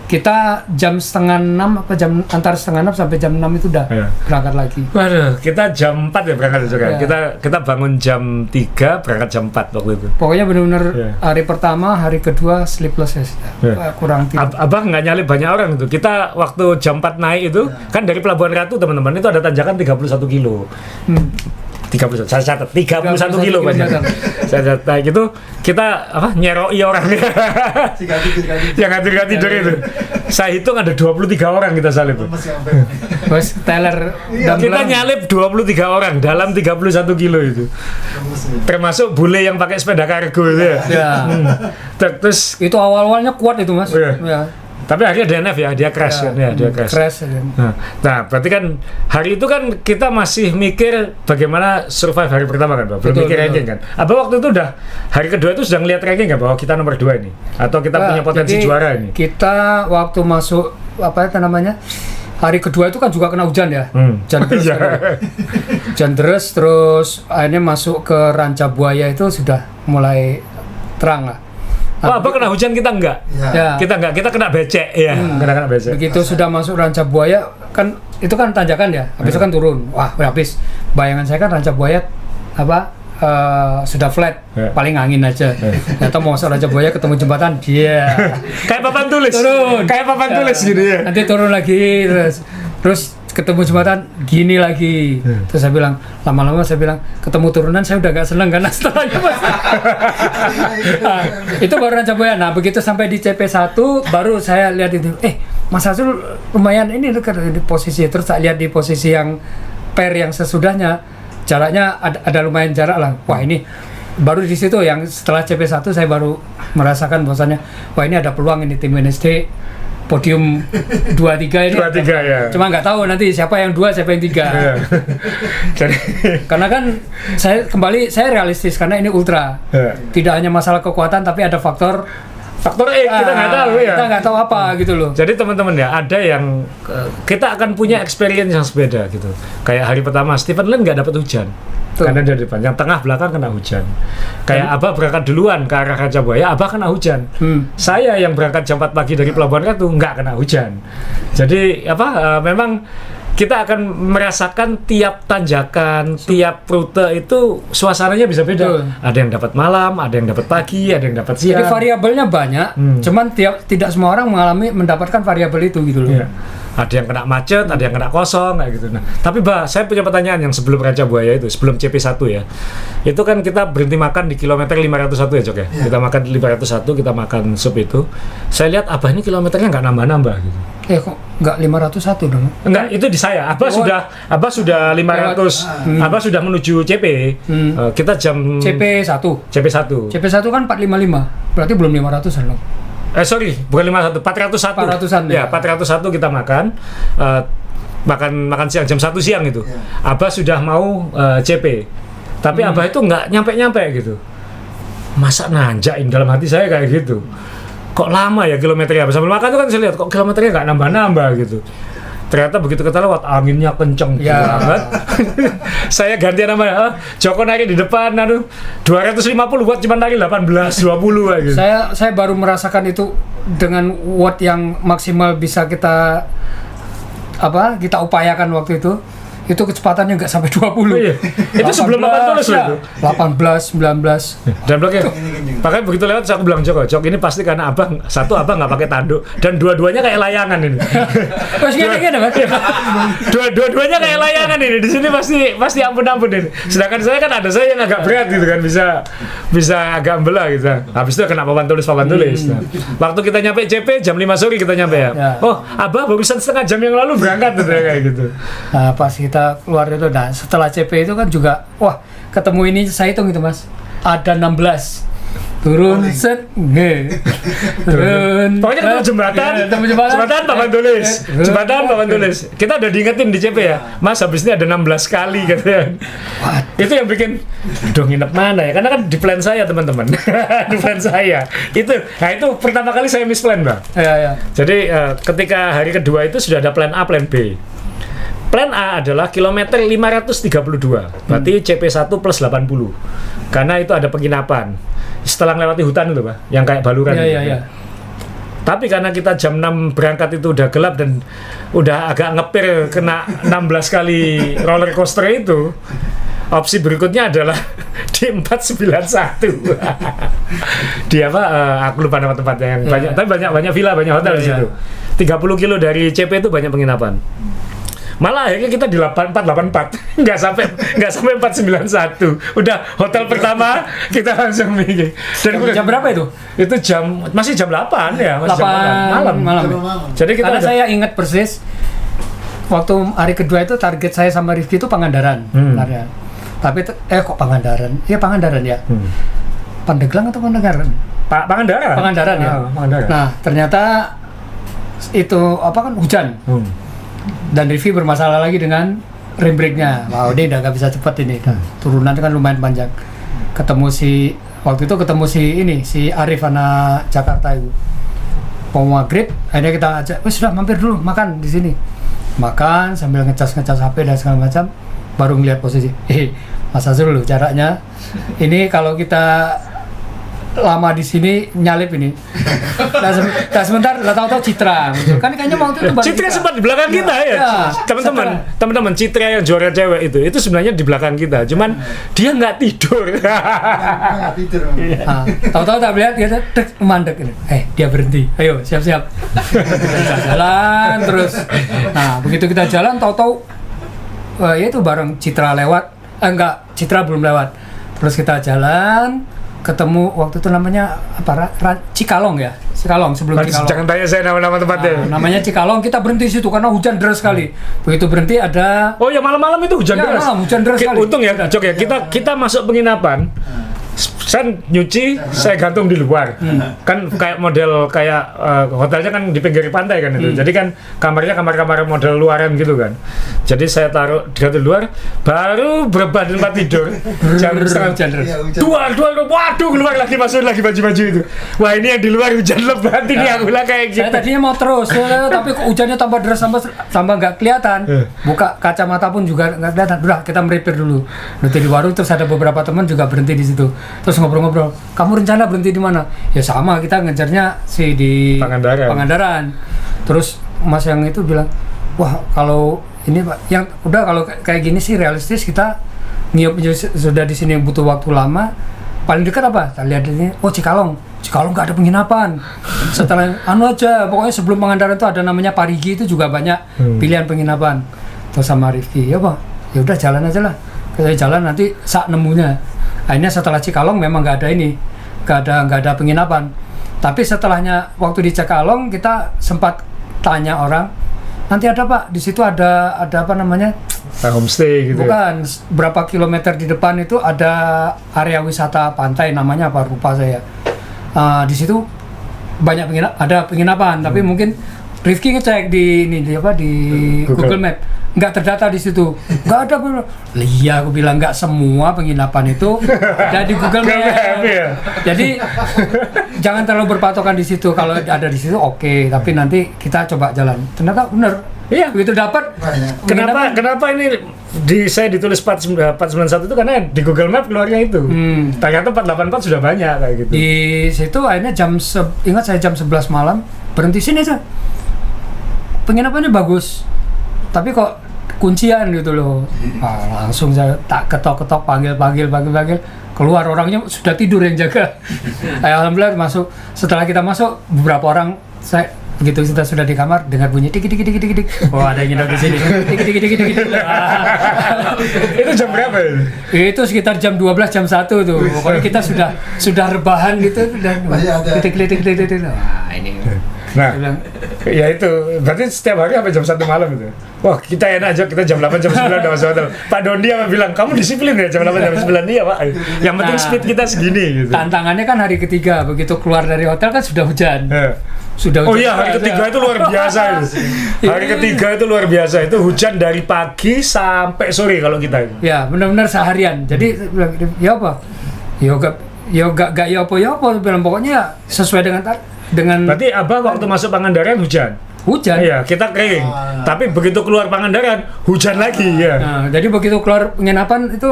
Kita jam setengah 6 apa antara setengah 6 sampai jam 6 itu udah berangkat lagi. Waduh, kita jam 4 ya berangkat juga. Kita bangun jam 3, berangkat jam 4 waktu itu. Pokoknya benar-benar hari pertama, hari kedua sleepless ya. Kurang tidur. Abah nggak nyalip banyak orang itu. Kita waktu jam 4 naik itu kan dari Pelabuhan Ratu teman-teman itu ada tanjakan 31 kilo. 31, saya catat 31 kilo banyak. Saya catat, nah gitu kita nyeroi orangnya. Yang nggak tidur itu. Saya hitung ada 23 orang kita salib. Bos teller. Kita nyalip 23 orang dalam 31 kilo itu. Termasuk bule yang pakai sepeda kargo itu ya. Terus itu awal-awalnya kuat itu mas. Ya. Tapi akhirnya DNF ya, dia crash kan ya, dia crash. Nah, berarti kan hari itu kan kita masih mikir bagaimana survive hari pertama kan, Pak. Belum mikir ranking kan. Apa waktu itu udah hari kedua itu sudah ngelihat ranking kan bahwa kita nomor 2 ini atau kita punya potensi juara ini. Kita waktu masuk hari kedua itu kan juga kena hujan ya. Hujan deras terus akhirnya masuk ke Ranca Buaya itu sudah mulai terang lah. Abah kena hujan, kita enggak. Ya. Kita enggak, kita kena becek ya. Kena becek. Begitu sudah masuk Ranca Buaya kan itu kan tanjakan ya. Habis itu kan turun. Wah, habis. Bayangan saya kan Ranca Buaya sudah flat, paling angin aja. Ternyata mau masuk Ranca Buaya ketemu jembatan, kayak papan tulis. Turun. Kayak papan tulis gitu ya. Nanti turun lagi terus ketemu jembatan gini lagi. Terus saya bilang, lama-lama saya bilang ketemu turunan saya udah gak seneng karena setelahnya mas. Itu baru Ranca Buaya. Nah begitu sampai di CP1 baru saya lihat itu, Mas Azrul lumayan ini di posisi. Terus saya lihat di posisi yang pair yang sesudahnya jaraknya ada lumayan jarak lah. Wah ini baru di situ yang setelah CP1 saya baru merasakan bahwasannya wah ini ada peluang ini tim NSD podium 2-3 ini. 2-3 ya. Cuma nggak tahu nanti siapa yang 2, siapa yang 3. Karena kan saya realistis karena ini ultra. Tidak hanya masalah kekuatan tapi ada faktor faktor X kita nggak tahu ya. Kita nggak tahu apa gitu loh. Jadi teman-teman ya, ada yang kita akan punya experience yang berbeda gitu. Kayak hari pertama Stephen Lin nggak dapat hujan. Betul. Karena dia di depan, yang tengah belakang kena hujan. Kayak Abah berangkat duluan ke arah Raja Buaya, Abah kena hujan. Saya yang berangkat jam 4 pagi dari Pelabuhan Ratu nggak kena hujan. Jadi memang kita akan merasakan tiap tanjakan, tiap rute itu suasananya bisa beda. Betul. Ada yang dapat malam, ada yang dapat pagi, ada yang dapat siang. Jadi variabelnya banyak, cuman tidak semua orang mendapatkan variabel itu gitu loh. Iya. Ada yang kena macet, ada yang kena kosong kayak gitu. Nah, tapi Mbak, saya punya pertanyaan yang sebelum Raja Buaya itu, sebelum CP1 ya. Itu kan kita berhenti makan di kilometer 501 ya, Cok ya. Kita makan di 501, kita makan sup itu. Saya lihat Abah ini kilometernya nggak nambah-nambah gitu. Kok nggak 501 dong? Enggak, itu di saya. Abah sudah 500. Abah sudah menuju CP. Kita jam CP1. CP1. CP1 kan 455. Berarti belum 500-an loh. Sorry, bukan 501, 401. 400-an Ya, 401 kita makan. Makan siang jam 1 siang itu. Abah sudah mau CP. Tapi Abah itu nggak nyampe-nyampe gitu. Masa nanjain, dalam hati saya kayak gitu. Kok lama ya kilometernya? Sambil makan tuh kan saya lihat kok kilometernya nggak nambah-nambah gitu. Ternyata begitu kita lewat anginnya kenceng banget. Saya ganti namanya. Joko narik di depan, 250 buat cuma narik 18, 20 gitu. Saya baru merasakan itu dengan watt yang maksimal bisa kita upayakan waktu itu. Itu kecepatannya nggak sampai 20. Iya. Itu sebelum 18 loh itu. 18, 19. Dan bloknya. Makanya begitu lewat aku bilang Jok ini pasti karena Abang nggak pakai tanduk dan dua-duanya kayak layangan ini. Dua-duanya kayak layangan ini. Di sini pasti ampun ini. Sedangkan saya kan ada saya yang agak berat gitu kan, bisa agak membelah gitu. Habis itu kena papan tulis. Nah, waktu kita nyampe CP jam 5 sore kita nyampe ya. Oh, Abah barusan setengah jam yang lalu berangkat gitu kayak gitu. Nah, pas kita keluar itu, nah setelah CP itu kan juga, wah ketemu ini saya hitung itu Mas, ada 16 turun set turun pokoknya ketemu jembatan papan tulis kita udah diingetin di CP ya Mas habis ini ada 16 kali katanya. Itu yang bikin aduh nginep mana ya, karena kan di plan saya teman-teman. Di plan saya itu pertama kali saya misplan Bang. Ya. Jadi ketika hari kedua itu sudah ada plan A, plan B. Plan A adalah kilometer 532, berarti CP1 plus 80. Karena itu ada penginapan. Setelah melewati hutan itu, Pak, yang kayak Baluran. Iya. Tapi karena kita jam 6 berangkat itu udah gelap dan udah agak ngepir kena 16 kali roller coaster itu, opsi berikutnya adalah di 491. Di aku lupa nama tempatnya yang banyak, tapi banyak villa, banyak hotel di situ. 30 kilo dari CP itu banyak penginapan. Malah akhirnya kita di 484, nggak sampai 491. Udah hotel pertama kita langsung mikir. Dan Jam berapa itu? Itu masih jam 8 ya, masih 8 malam. Jadi kita karena saya ingat persis waktu hari kedua itu target saya sama Rifki itu Pangandaran. Sebenarnya. Tapi kok Pangandaran? Iya Pangandaran ya. Pandeglang atau Pangandaran? Pangandaran ya. Pangandaran. Nah, ternyata itu kan hujan. Dan Rivi bermasalah lagi dengan rim brake-nya. Wow, dia udah nggak bisa cepat ini. Turunan kan lumayan panjang. Waktu itu ketemu si Arif anak Jakarta itu. Mau maghrib, akhirnya kita ajak, sudah mampir dulu makan di sini. Makan sambil ngecas HP dan segala macam. Baru ngeliat posisi. Mas Azrul loh jaraknya. Ini kalau kita lama di sini nyalip ini. Nah, sebentar lah tahu-tahu Citra. Kan kayaknya waktu itu Citra sempat di belakang kita ya. Teman-teman Citra yang juara cewek itu sebenarnya di belakang kita. Cuman dia nggak tidur. Tahu-tahu tak lihat dia mandek ini. Dia berhenti. Ayo siap-siap. Kita jalan terus. Nah, begitu kita jalan tahu-tahu itu bareng Citra lewat. Citra belum lewat. Terus kita jalan ketemu waktu itu namanya Cikalong ya, Cikalong sebelum Cikalong. Jangan tanya saya nama-nama tempatnya. Namanya Cikalong, kita berhenti situ karena hujan deras sekali. Begitu berhenti ada. Oh ya malam-malam itu hujan deras. Hujan deras sekali. Untung ya, Cok ya. Kita masuk penginapan. Saya nyuci, saya gantung di luar. Kan kayak model kayak hotelnya kan di pinggir pantai kan itu. Jadi kan kamarnya kamar-kamar model luaran gitu kan. Jadi saya taruh di luar, baru beberapa tempat tidur jam setengah waduh keluar lagi masuk lagi baju-baju itu. Wah ini yang di luar hujan lebat ini aku bilang kayak gitu. Saya tadinya mau terus, tapi kok hujannya tambah deras tambah nggak kelihatan. Buka kacamata pun juga nggak kelihatan. Udah kita meripir dulu. Berhenti di warung, terus ada beberapa teman juga berhenti di situ. Terus ngobrol-ngobrol. Kamu rencana berhenti di mana? Ya sama, kita ngejarnya sih di Pangandaran. Terus Mas yang itu bilang, wah kalau ini Pak, yang udah kalau kayak gini sih realistis kita ngiup sudah di sini butuh waktu lama. Paling dekat apa? Kita lihat ini, oh Cikalong nggak ada penginapan. Setelah aja, pokoknya sebelum Pangandaran itu ada namanya Parigi, itu juga banyak pilihan penginapan. Terus sama Rifki, ya Pak, ya udah jalan aja lah. Kita jalan nanti saat nemunya. Akhirnya setelah Cikalong memang nggak ada penginapan. Tapi setelahnya waktu di Cikalong kita sempat tanya orang, nanti ada Pak, di situ ada apa namanya? Homestay gitu. Bukan, berapa kilometer di depan itu ada area wisata pantai, namanya apa lupa saya. Di situ banyak ada penginapan, tapi mungkin Rifki ngecek di Google Map, nggak terdata di situ, nggak ada. Iya, aku bilang nggak semua penginapan itu ada di Google Map. Jadi jangan terlalu berpatokan di situ. Kalau ada di situ oke, tapi nanti kita coba jalan. Ternyata benar. Iya, begitu dapat. Kenapa ini saya ditulis 491 itu karena di Google Map keluarnya itu. Ternyata 484 sudah banyak kayak gitu. Di situ akhirnya ingat saya jam 11 malam berhenti sini aja. Penginapannya bagus, tapi kok kuncian gitu loh. Langsung saya tak ketok-ketok, panggil, keluar, orangnya sudah tidur yang jaga. Alhamdulillah masuk. Setelah kita masuk, beberapa orang begitu kita sudah di kamar dengar bunyi tik. Oh, ada yang nginep di sini. Tik. Itu jam berapa ya? Itu sekitar jam 12, jam 1 tuh. Pokoknya kita sudah rebahan gitu dan tik. Wah, ini. Nah, ya itu berarti setiap hari sampai jam 1 malam itu. Wah, kita enak aja, kita jam 8, jam 9 udah masuk hotel. Pak Dondi apa bilang, kamu disiplin ya jam 8, jam 9? Iya Pak, yang penting speed kita segini gitu. Tantangannya kan hari ketiga, begitu keluar dari hotel kan sudah hujan. Oh iya, hari ketiga itu luar biasa itu. Hari ketiga itu luar biasa, itu hujan dari pagi sampai sore kalau kita itu. Ya, benar-benar seharian. Jadi ya apa? Ya apa bilang pokoknya sesuai dengan berarti Abah waktu masuk Pangandaran hujan? Hujan. Iya, kita kering. Tapi begitu keluar Pangandaran, hujan lagi ya. Nah, jadi begitu keluar penginapan itu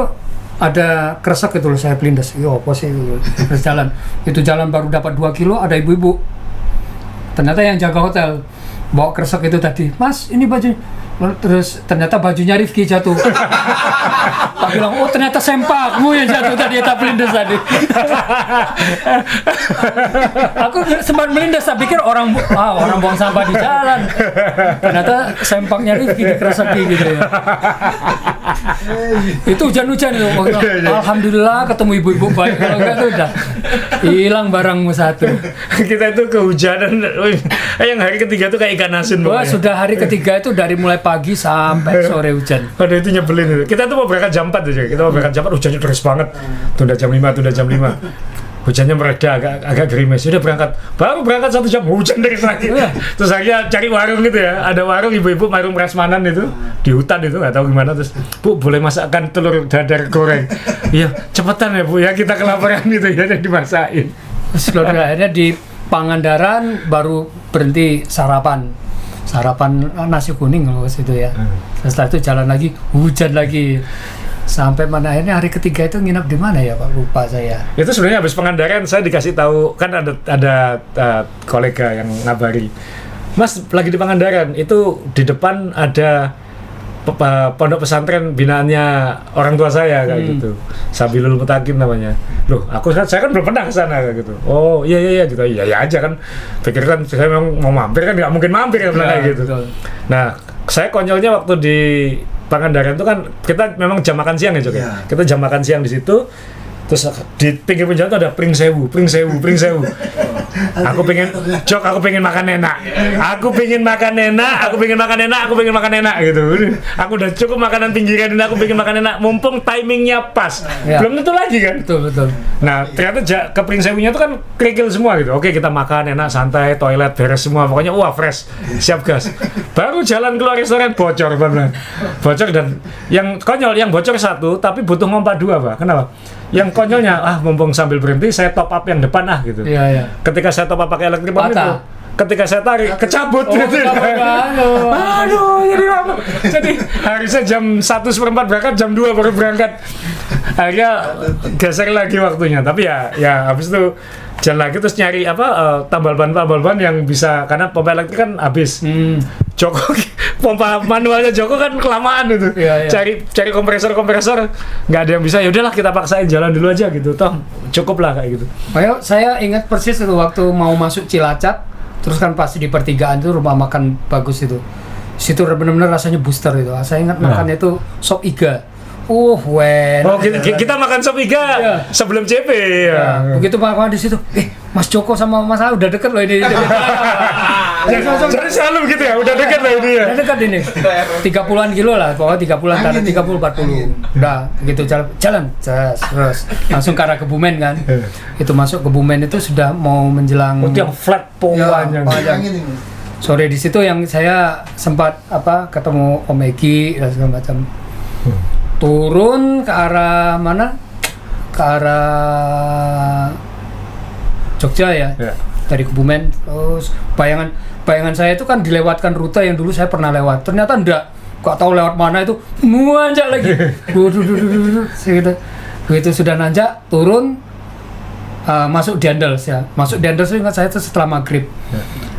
ada kresek gitu loh, saya pelindas. Yo, apa sih terus jalan. Itu jalan baru dapat 2 kilo ada ibu-ibu. Ternyata yang jaga hotel bawa kresek itu tadi. Mas, ini baju. Terus ternyata bajunya Rifki jatuh. Pak bilang, oh ternyata sempakmu yang jatuh tadi, tak melindas tadi. Aku sempat melindas, saya pikir orang buang sampah di jalan. Ternyata sempaknya Rifki dikereseki gitu ya. Itu hujan-hujan itu. Alhamdulillah ketemu ibu-ibu baik, kalau enggak tuh udah hilang barangmu satu. Kita itu kehujanan. Yang hari ketiga tuh kayak ikan asin. Wah, sudah hari ketiga itu dari mulai pagi sampai sore hujan. Aduh, itu nyebelin itu. Kita tuh mau berangkat jam 4 aja. Kita mau berangkat jam 4, hujannya deras banget. Tunda jam 5. Hujannya mereda, agak gerimis. Sudah berangkat. Baru berangkat 1 jam, hujan deras lagi. Terus akhirnya cari warung gitu ya. Ada warung ibu-ibu, warung prasmanan itu. Di hutan itu, nggak tahu gimana. Terus, Bu, boleh masakkan telur dadar goreng? Iya, cepetan ya Bu, ya kita kelaparan gitu ya, dimasakin. Terus akhirnya di Pangandaran baru berhenti sarapan nasi kuning loh situ ya. Setelah itu jalan lagi, hujan lagi, sampai mana akhirnya hari ketiga itu nginep di mana ya Pak, lupa saya. Itu sebenarnya habis Pangandaran saya dikasih tahu, kan ada kolega yang ngabari, Mas lagi di Pangandaran itu di depan ada pondok pesantren binaannya orang tua saya kayak gitu, Sabilul Mutakin namanya. Loh, saya kan belum pernah ke sana kayak gitu. Oh iya gitu, iya aja kan. Pikirkan saya memang mau mampir kan, nggak mungkin mampir kan kayak gitu. Betul. Nah, saya konyolnya waktu di Pangandaran itu kan kita memang jam makan siang ya Jok ya. Kita jam makan siang di situ. Terus di pinggir jalan itu ada pring sewu. Aku pengen makan enak. Aku pengen makan enak gitu. Aku udah cukup makanan pinggiran ini, aku pengen makan enak. Mumpung timingnya pas. Ya. Belum tentu lagi kan. Betul. Nah, ternyata ke Prinsewunya itu kan kerikil semua gitu. Oke, kita makan enak, santai, toilet beres semua. Pokoknya wah fresh, siap gas. Baru jalan keluar restoran bocor benar. Bocor, dan yang konyol, yang bocor satu tapi butuh ngompa dua, Pak. Kenapa? Yang konyolnya, mumpung sambil berhenti saya top up yang depan gitu. Iya. Ketika saya top up pakai elektrik pump itu, Patah. ketika saya tarik kecabut gitu. Aduh, jadi apa? Jadi harusnya jam 1:04 berangkat, jam 2 baru berangkat. Akhirnya geser lagi waktunya. Tapi ya habis itu jalan lagi terus nyari tambal ban yang bisa, karena pompa elektrik kan habis. Joko pompa manualnya Joko kan kelamaan itu. Iya. Cari kompresor nggak ada yang bisa. Ya udahlah kita paksain jalan dulu aja gitu. Toh cukup lah kayak gitu. Saya ingat persis itu waktu mau masuk Cilacap, terus kan pas di pertigaan itu rumah makan bagus itu. Situ benar-benar rasanya booster itu. Saya ingat makannya itu sop iga. Kita makan sop iga sebelum CP ya. Begitu makan di situ, Mas Joko sama Mas A udah deket loh ini. Jadi selalu begitu ya, udah deket lah ini ya. Udah dekat ini. 30-an kilo lah, pokoknya 30-an, 30-40. Udah, begitu jalan, terus langsung ke arah Kebumen kan. Itu masuk Kebumen itu sudah mau menjelang Itu yang flat pohonnya. Sore di situ yang saya sempat ketemu Om Egi dan segala macam. Turun ke arah mana? Ke arah Jogja ya. Dari Kebumen. Terus bayangan saya itu kan dilewatkan rute yang dulu saya pernah lewat. Ternyata enggak. Kok tahu lewat mana itu nanjak lagi. Begitu sudah nanjak, turun, masuk Dendels ya. Masuk Dendels itu ingat saya itu setelah maghrib.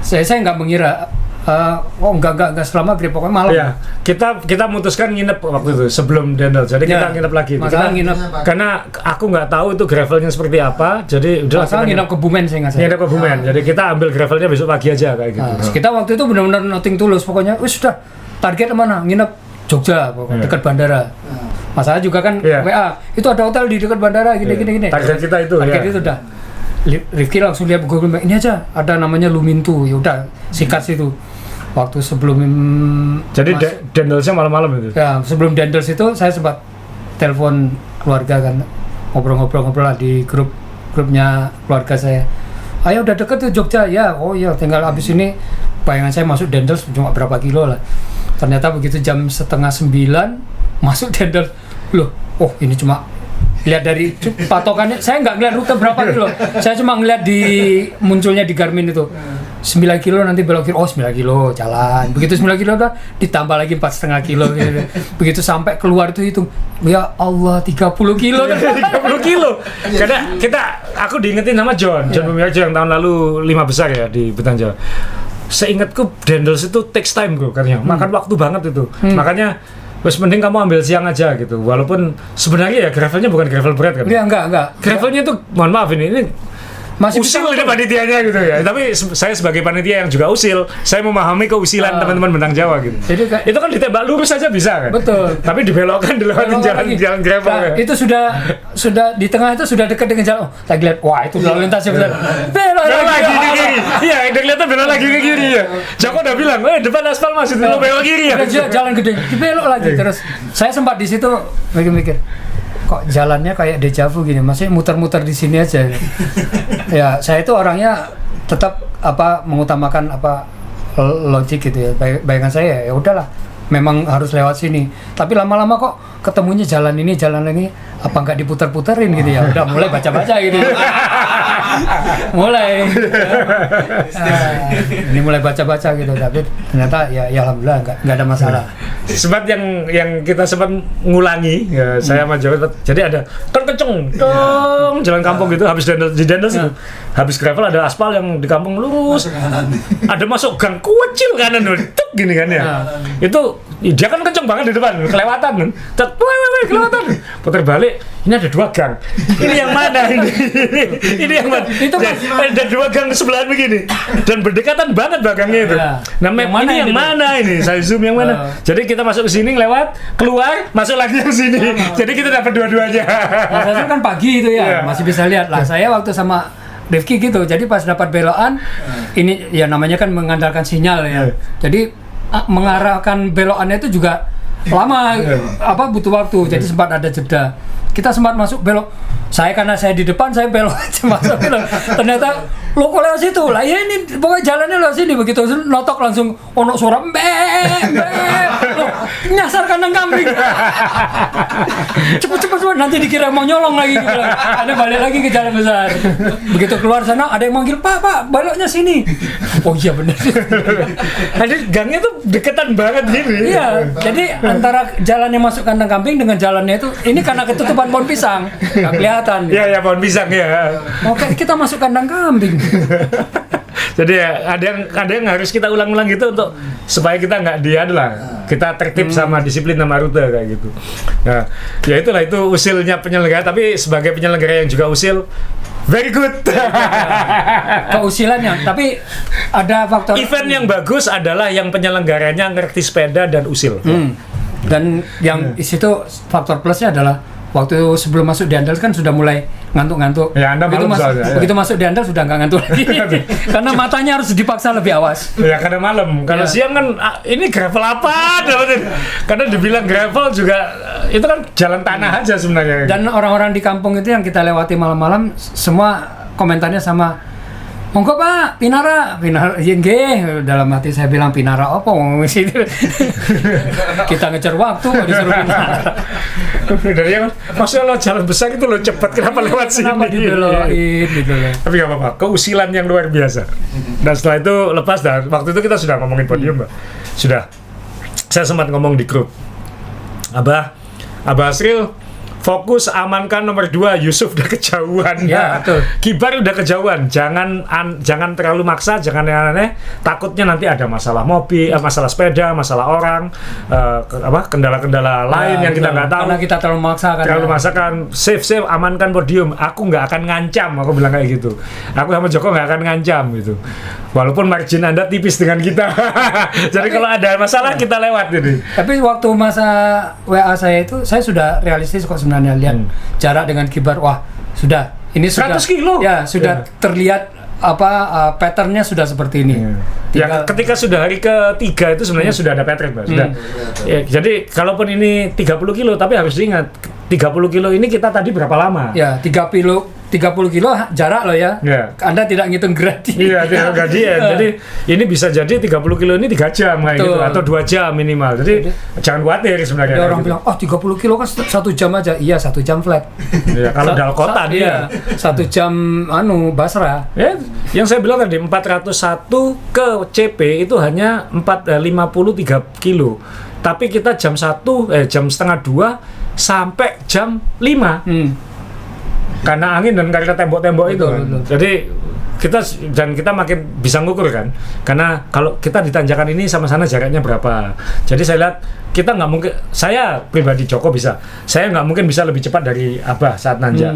Saya nggak mengira. Enggak setelah maghrib, pokoknya malam. Iya, kita memutuskan nginep waktu itu sebelum Dendels. Jadi kita nginep lagi. Masalah nginep. Karena aku nggak tahu itu gravelnya seperti apa. Jadi udah Masalah nginep Kebumen saya ingat saya. Nginep ke Kebumen. Jadi kita ambil gravelnya besok pagi aja kayak gitu. Kita waktu itu benar-benar nothing tulus, pokoknya sudah target mana? Nginep Jogja, pokoknya dekat bandara. Masalah juga kan WA, itu ada hotel di dekat bandara gini. Target kita itu target itu udah. Rifki langsung lihat Google Map, ini aja ada namanya Lumintu, ya udah sikat situ. Waktu sebelum jadi Dendelsnya malam-malam itu. Ya, sebelum Dendels itu saya sempat telepon keluarga kan, ngobrol-ngobrol lah di grupnya keluarga saya. Ayo udah deket tuh Jogja ya. Oh iya, tinggal abis ini bayangan saya masuk Dendels cuma berapa kilo lah. Ternyata begitu jam 8:30 masuk Dendels. Loh, ini cuma lihat dari patokannya, saya nggak ngeliat rute berapa kilo, saya cuma ngeliat di munculnya di Garmin itu 9 kilo nanti belok kiri, 9 kilo jalan, begitu 9 kilo udah ditambah lagi 4,5 kilo gitu. Begitu sampai keluar itu hitung, ya Allah 30 kilo 30 kilo. Karena aku diingetin sama John Bumiarjo yang tahun lalu 5 besar ya di Betan Jawa. Seingatku Dendels itu takes time bro, karena makan waktu banget itu. Makanya wes mending kamu ambil siang aja gitu. Walaupun sebenarnya ya gravelnya bukan gravel berat kan. Iya, enggak. Gravelnya tuh mohon maaf ini masih usil ini panitianya gitu ya. Tapi saya sebagai panitia yang juga usil, saya memahami keusilan teman-teman Bentang Jawa gitu. Jadi itu kan ditembak lurus saja bisa kan. Betul. Tapi dibelokkan dilewatin jalan gravel. Nah, ya. itu sudah di tengah itu sudah dekat dengan jalan. Lagi lihat, wah itu lalu lintasnya benar. Belok lagi ke kiri. Iya, udah kelihatan belok lagi ke kiri ya. Joko udah bilang, depan aspal Mas itu belok kiri ya. Jalan gede, dibelok lagi terus. Saya sempat di situ mikir-mikir, kok jalannya kayak dejavu gini, masih muter-muter di sini aja. Ya, saya itu orangnya tetap mengutamakan logik gitu ya. Bayangan saya ya udahlah, memang harus lewat sini. Tapi lama-lama kok ketemunya jalan ini, apa nggak diputer-puterin gitu ya? Udah mulai baca-baca gitu. mulai ini mulai baca-baca gitu, tapi ternyata ya alhamdulillah nggak ada masalah. Sempat yang kita sempat ngulangi ya, saya sama Jawa, jadi ada kenceng jalan kampung gitu, habis di Dendels itu habis gravel ada aspal yang di kampung lurus, ada masuk gang kecil kanan tuk gini kan ya. Itu dia kan kenceng banget di depan, kelewatan kan, kelewatan, putar balik, ini ada 2 gang, ini yang mana ini yang mana, itu ada 2 gang sebelahan begini dan berdekatan banget belakangnya itu. Nah, yang mana ini saya zoom yang mana, jadi kita masuk ke sini lewat, keluar, masuk lagi ke sini, jadi kita dapat dua-duanya. Saya kan pagi itu ya, masih bisa lihat lah. Saya waktu sama Rifki gitu. Jadi pas dapat belokan, ini ya namanya kan mengandalkan sinyal ya. Jadi mengarahkan belokannya itu juga lama, butuh waktu. Jadi sempat ada jeda. Kita sempat masuk belok. Karena saya di depan, saya belok aja masuk belok. Ternyata lo kok lewat situ lah. Ya ini pokoknya jalannya lewat sini. Begitu notok langsung ono suara nyasar kandang kambing. Cepet nanti dikira mau nyolong lagi gitu. Ada balik lagi ke jalan besar. Begitu keluar sana ada yang manggil, Pak, beloknya sini. Oh iya benar. Jadi gangnya tuh deketan banget gini. Iya, jadi antara jalan yang masuk kandang kambing dengan jalannya itu, ini karena ketutupan pohon pisang, nggak kelihatan. Iya, pohon pisang ya. Oke, kita masuk kandang kambing. Jadi ya, ada yang harus kita ulang-ulang gitu untuk supaya kita nggak kita tertib sama disiplin sama rute kayak gitu. Nah, ya itu usilnya penyelenggara, tapi sebagai penyelenggara yang juga usil, very good. Keusilannya, tapi ada faktor. Event yang bagus adalah yang penyelenggaranya ngerti sepeda dan usil. Dan yang di situ faktor plusnya adalah waktu sebelum masuk di Andal kan sudah mulai ngantuk-ngantuk. Ya, Anda malam soalnya, ya. Begitu masuk di Andal sudah nggak ngantuk lagi. Karena matanya harus dipaksa lebih awas. Ya karena malam, kalau siang kan ini gravel apa? Karena dibilang gravel juga itu kan jalan tanah aja sebenarnya. Dan orang-orang di kampung itu yang kita lewati malam-malam semua komentarnya sama, monggo Pak, Pinara, ya nggih. Dalam hati saya bilang Pinara apa ngomong situ. Kita ngejar waktu kok disuruh Pinara. Dari yang maksudnya lo jalan besar itu lo cepet, kenapa lewat sini? Kenapa dibelokin gitu loh. Tapi nggak apa-apa, keusilan yang luar biasa. Dan setelah itu lepas, dan waktu itu kita sudah ngomongin podium, Mbak. Sudah. Saya sempat ngomong di grup. Abah Asril, fokus amankan nomor 2, Yusuf udah kejauhan. Ya, betul. Kibar udah kejauhan. Jangan terlalu maksa, jangan aneh-aneh. Takutnya nanti ada masalah mobil, masalah sepeda, masalah orang, kendala-kendala lain yang kita nggak tahu. Karena kita terlalu memaksakan. Terlalu maksakan. Safe, amankan podium. Aku nggak akan ngancam. Aku bilang kayak gitu. Aku sama Joko nggak akan ngancam gitu. Walaupun margin Anda tipis dengan kita. Jadi kalau ada masalah kita lewat ini. Tapi waktu masa WA saya itu, saya sudah realistis kok sebenarnya lihat jarak dengan Kibar. Wah, sudah ini 100 kilo. Ya, sudah terlihat patternnya sudah seperti ini. Ya, ketika sudah hari ketiga itu sebenarnya sudah ada pattern, Mbak. Sudah. Ya, jadi kalaupun ini 30 kilo, tapi harus diingat 30 kilo ini kita tadi berapa lama? Ya, 30 kilo jarak loh ya. Anda tidak ngitung gradian. Iya, tidak gradian. Jadi ini bisa jadi 30 kilo ini 3 jam kayak gitu, atau 2 jam minimal. Jadi jangan khawatir sebenarnya. Ada orang bilang, 30 kilo kan 1 jam aja. Iya, 1 jam flat. Iya, kalau dalam kota dia. 1 jam Basra. Ya, yang saya bilang tadi 401 ke CP itu hanya 53 kilo. Tapi kita jam setengah 2 sampai jam 5. Karena angin dan karena tembok-tembok itu kan. Jadi kita makin bisa ngukur kan, karena kalau kita di tanjakan ini sama sana jaraknya berapa. Jadi saya lihat kita nggak mungkin, saya pribadi Joko bisa, saya nggak mungkin bisa lebih cepat dari Abah saat nanjak.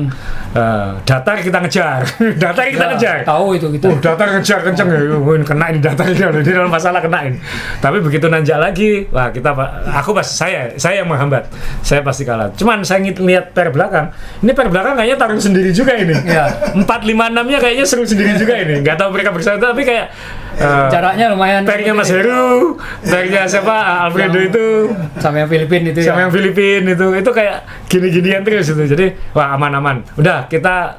Datar kita ngejar, ngejar. Tahu itu kita. Datar ngejar kenceng ya, kenain datarnya, ini dalam masalah kenain. Tapi begitu nanjak lagi, wah saya yang menghambat, saya pasti kalah. Cuman saya lihat per belakang, ini per belakang kayaknya taruh sendiri juga ini. 456-nya kayaknya seru sendiri juga ini, nggak tahu mereka bersama, tapi kayak jaraknya lumayan. Pernya Mas Heru, pernya siapa, Alfredo itu, sama yang Filipin itu. Sama yang Filipin itu kayak gini-ginian terus itu. Jadi wah aman-aman. Udah kita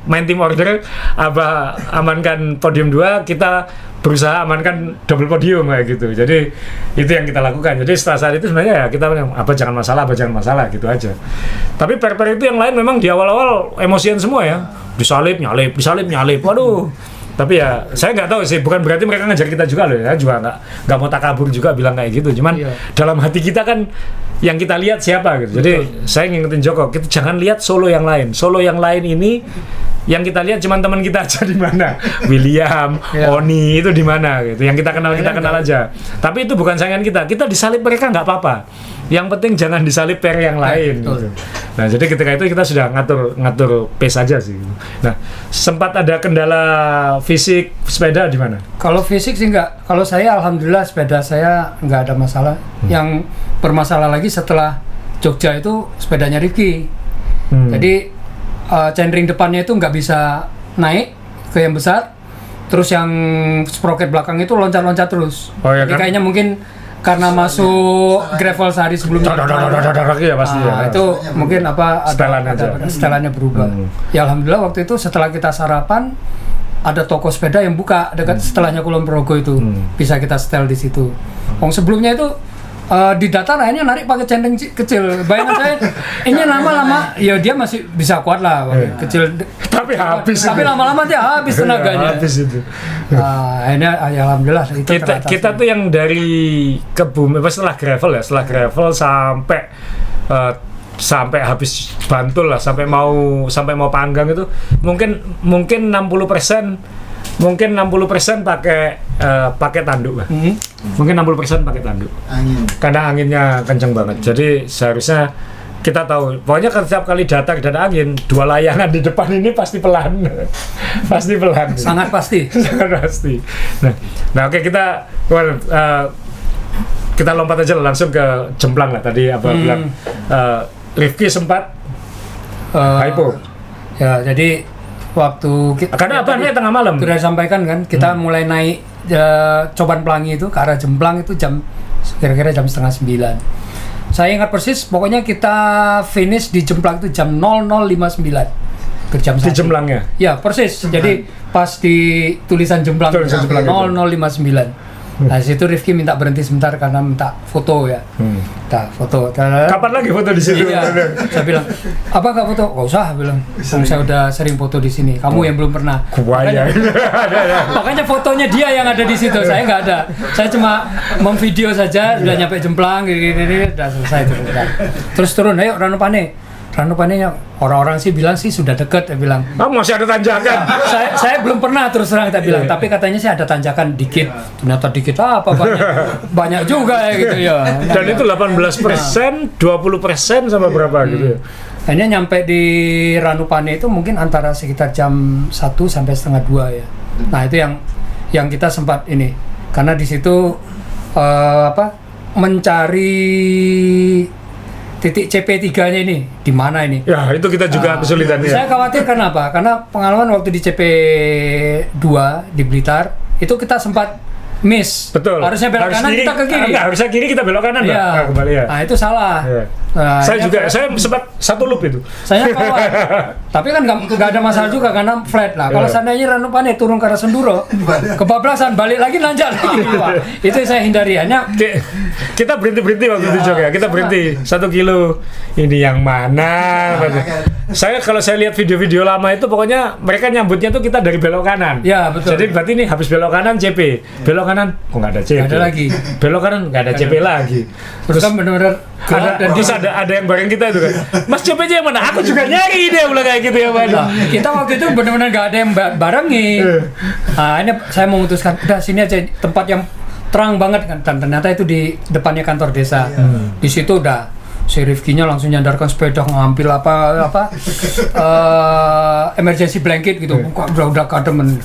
main team order, Abah amankan podium 2, kita berusaha amankan double podium kayak gitu. Jadi itu yang kita lakukan. Jadi setelah saat itu sebenarnya ya kita jangan masalah gitu aja. Tapi per itu yang lain memang di awal-awal emosian semua ya. Disalip nyalip. Waduh. Tapi ya saya nggak tahu sih, bukan berarti mereka ngejar kita juga loh ya, juga nggak mau takabur juga bilang kayak gitu. Cuman dalam hati kita kan yang kita lihat siapa gitu. Jadi saya ngingetin Joko, kita jangan lihat solo yang lain. Solo yang lain ini yang kita lihat cuma teman kita aja di mana, William, Oni itu di mana gitu. Yang kita kenal aja. Tapi itu bukan saingan kita. Kita disalip mereka nggak apa-apa. Yang penting jangan disalip per yang lain. Gitu. Nah jadi ketika itu kita sudah ngatur pace aja sih. Nah sempat ada kendala fisik sepeda di mana? Kalau fisik sih enggak. Kalau saya alhamdulillah sepeda saya nggak ada masalah. Yang bermasalah lagi setelah Jogja itu sepedanya Rifki. Jadi chainring depannya itu nggak bisa naik ke yang besar, terus yang sprocket belakang itu loncat-loncat terus. Oh, ya Jadi kan? kayaknya mungkin karena masuk gravel sehari sebelumnya. Ya pasti ya. Itu mungkin apa Setelan aja. setelannya berubah. Ya alhamdulillah waktu itu setelah kita sarapan ada toko sepeda yang buka dekat setelahnya Kulon Progo itu. Bisa kita setel di situ. Sebelumnya itu di datar akhirnya narik pakai centeng kecil. Bayangan saya ini lama-lama ya dia masih bisa kuat lah kecil. Tapi habis. Tapi lama-lama dia habis tenaganya. Habis itu. Akhirnya ya alhamdulillah itu Kita tuh yang dari Kebumen setelah gravel sampai habis Bantul lah, sampai mau Panggang itu mungkin 60% pakai tanduk lah. Mungkin 60% pakai tanduk. Karena anginnya kenceng banget. Jadi seharusnya kita tahu, pokoknya setiap kali datar dan angin, 2 layangan di depan ini pasti pelan. Pasti pelan. sangat pasti. Sangat pasti. Nah oke, kita lompat aja langsung ke Jemplang lah tadi bilang. Rifki sempat hypo. Ya, jadi waktu kita Karena apa? Ini tengah malam. sudah disampaikan kan, kita mulai naik Coban Pelangi itu ke arah Jemplang itu kira-kira jam 8:30. Saya ingat persis, pokoknya kita finish di Jemplang itu jam 00:59 ke jam 1. Di Jemplangnya. Ya, persis. Jadi pas di tulisan Jemplang, Tulisan Jemplang itu. 00:59. Nah, situ Rifki minta berhenti sebentar karena minta foto ya. Minta foto. Kapan lagi foto di situ? Iya. Saya bilang, apa nggak foto? Nggak usah, bilang. Saya udah sering foto di sini. Kamu yang belum pernah. Kuaya. Makanya fotonya dia yang ada di situ. Saya nggak ada. Saya cuma memvideo saja. Sudah nyampe Jemplang, gini, udah selesai itu. Terus turun, ayo Ranupane. Ranupane-nya orang-orang sih bilang sih sudah deket, saya bilang. Masih ada tanjakan. Saya belum pernah terus terang kita bilang, tapi katanya sih ada tanjakan dikit. Ternyata dikit apa banyak juga ya gitu ya. Dan itu 18%, 20% sama berapa gitu ya. Akhirnya nyampe di Ranupane itu mungkin antara sekitar jam 1 sampai setengah 2 ya. Nah itu yang kita sempat ini, karena di situ mencari titik CP3-nya ini di mana ini? Ya itu kita juga kesulitannya. Saya khawatir kenapa? Karena pengalaman waktu di CP2 di Blitar itu kita sempat miss. Betul. Harusnya belok kanan, kiri, kita ke kiri. Enggak, harusnya kiri, kita belok kanan. Iya. Nah, kembali ya. Nah itu salah. Iya. Nah, Saya juga, akhirnya saya sempat satu loop itu. saya kawan. Tapi kan nggak ada masalah juga karena flat lah. Kalau Iya. seandainya Ranupane turun ke arah Senduro, kebablasan balik lagi nanjak lagi. Pak. Itu saya hindari. Hanya Kita berhenti waktu itu juga. Kita berhenti 1 kilo. Ini yang mana? Kalau saya lihat video-video lama itu pokoknya mereka nyambutnya tuh kita dari belok kanan. Ya, betul. Jadi berarti ini habis belok kanan CP. Belok kanan kok nggak ada CP. Nggak ada lagi. Belok kanan nggak ada CP lagi. terus kan benar-benar gelap dan Terus ada yang bareng kita itu kan. Mas CP-nya yang mana? Aku juga nyari dia bilang kayak gitu ya Pak. Nah, kita waktu itu benar-benar nggak ada yang barengi. Nah, ini saya memutuskan udah sini aja tempat yang terang banget kan, dan ternyata itu di depannya kantor desa. Di situ udah si Rifkinya langsung nyandarkan sepeda, ngambil emergency blanket gitu, udah kademen,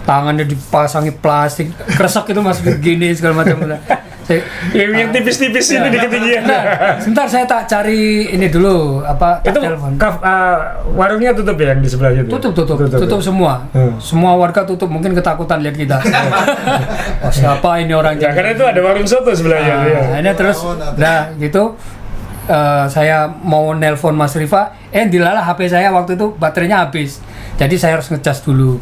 tangannya dipasangi plastik, kresek itu masih begini segala macam. Yang tipis-tipis ini di ketinggian. Sebentar saya tak cari ini dulu tak Itu telepon. warungnya tutup ya yang di sebelahnya itu? Tutup semua. Semua warga tutup, mungkin ketakutan lihat kita. Oh, siapa ini orang Ya, karena itu ada warung soto sebelahnya. Ya. Ini terus gitu saya mau nelpon Mas Rifa, dilalah HP saya waktu itu baterainya habis. Jadi saya harus ngecas dulu.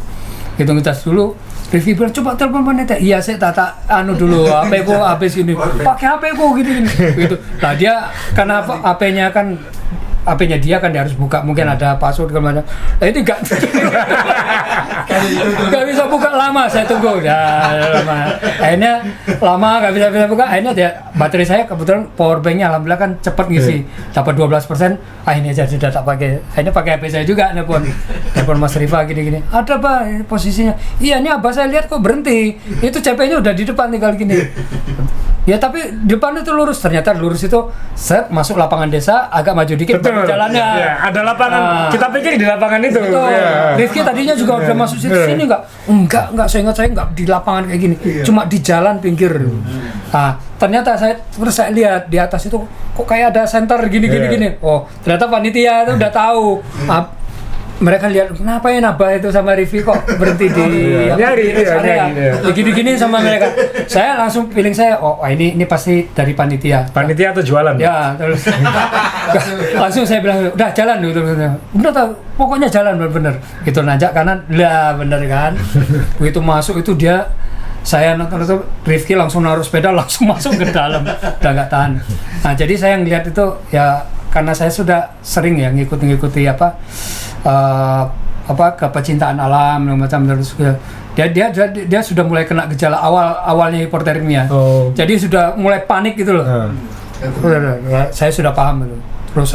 Gitu ngecas dulu. Rifki bilang, coba telepon Paneta. Iya, saya tak dulu, HP ku habis ini. Pakai HP ku gini. Gitu. Nah, dia karena HP-nya dia kan dia harus buka, mungkin ada password kemana. Nah, itu nggak bisa buka lama, saya tunggu. Lama. Akhirnya lama nggak bisa buka. Akhirnya dia baterai saya kebetulan power banknya alhamdulillah kan cepat ngisi, dapat 12%. Akhirnya saya sudah tak pakai. Akhirnya pakai HP saya juga, nelpon Mas Rifa gini. Ada Pak posisinya? Iya, ini abah saya lihat kok berhenti. Itu CP-nya udah di depan tinggal gini. Ya tapi depan itu lurus, ternyata lurus itu masuk lapangan desa, agak maju dikit. Betul. Jalannya. Ya, ada lapangan. Kita pikir di lapangan itu. Betul. Ya. Rifki tadinya juga udah masuk sini enggak? Enggak, saya ingat saya enggak di lapangan kayak gini. Cuma di jalan pinggir. Nah, ternyata saya lihat di atas itu kok kayak ada center gini. Oh, ternyata panitia itu udah tahu. mereka lihat kenapa ya Nabah itu sama Rivi kok berhenti di Nyari, di rest iya, area. nyari, iya. Digini-gini sama mereka. Saya langsung feeling saya, oh ini pasti dari panitia. Panitia atau jualan? Ya, terus langsung saya bilang, udah jalan dulu. Udah tahu, pokoknya jalan bener-bener. Gitu nanjak kanan, lah bener kan. Begitu masuk itu dia, saya nonton itu Rifki langsung naruh sepeda langsung masuk ke dalam, udah nggak tahan. Nah jadi saya ngelihat itu ya karena saya sudah sering ya ngikuti kepecintaan alam macam terus dia sudah mulai kena gejala awalnya hipotermia. Oh. Jadi sudah mulai panik gitu loh. Saya sudah paham itu. Terus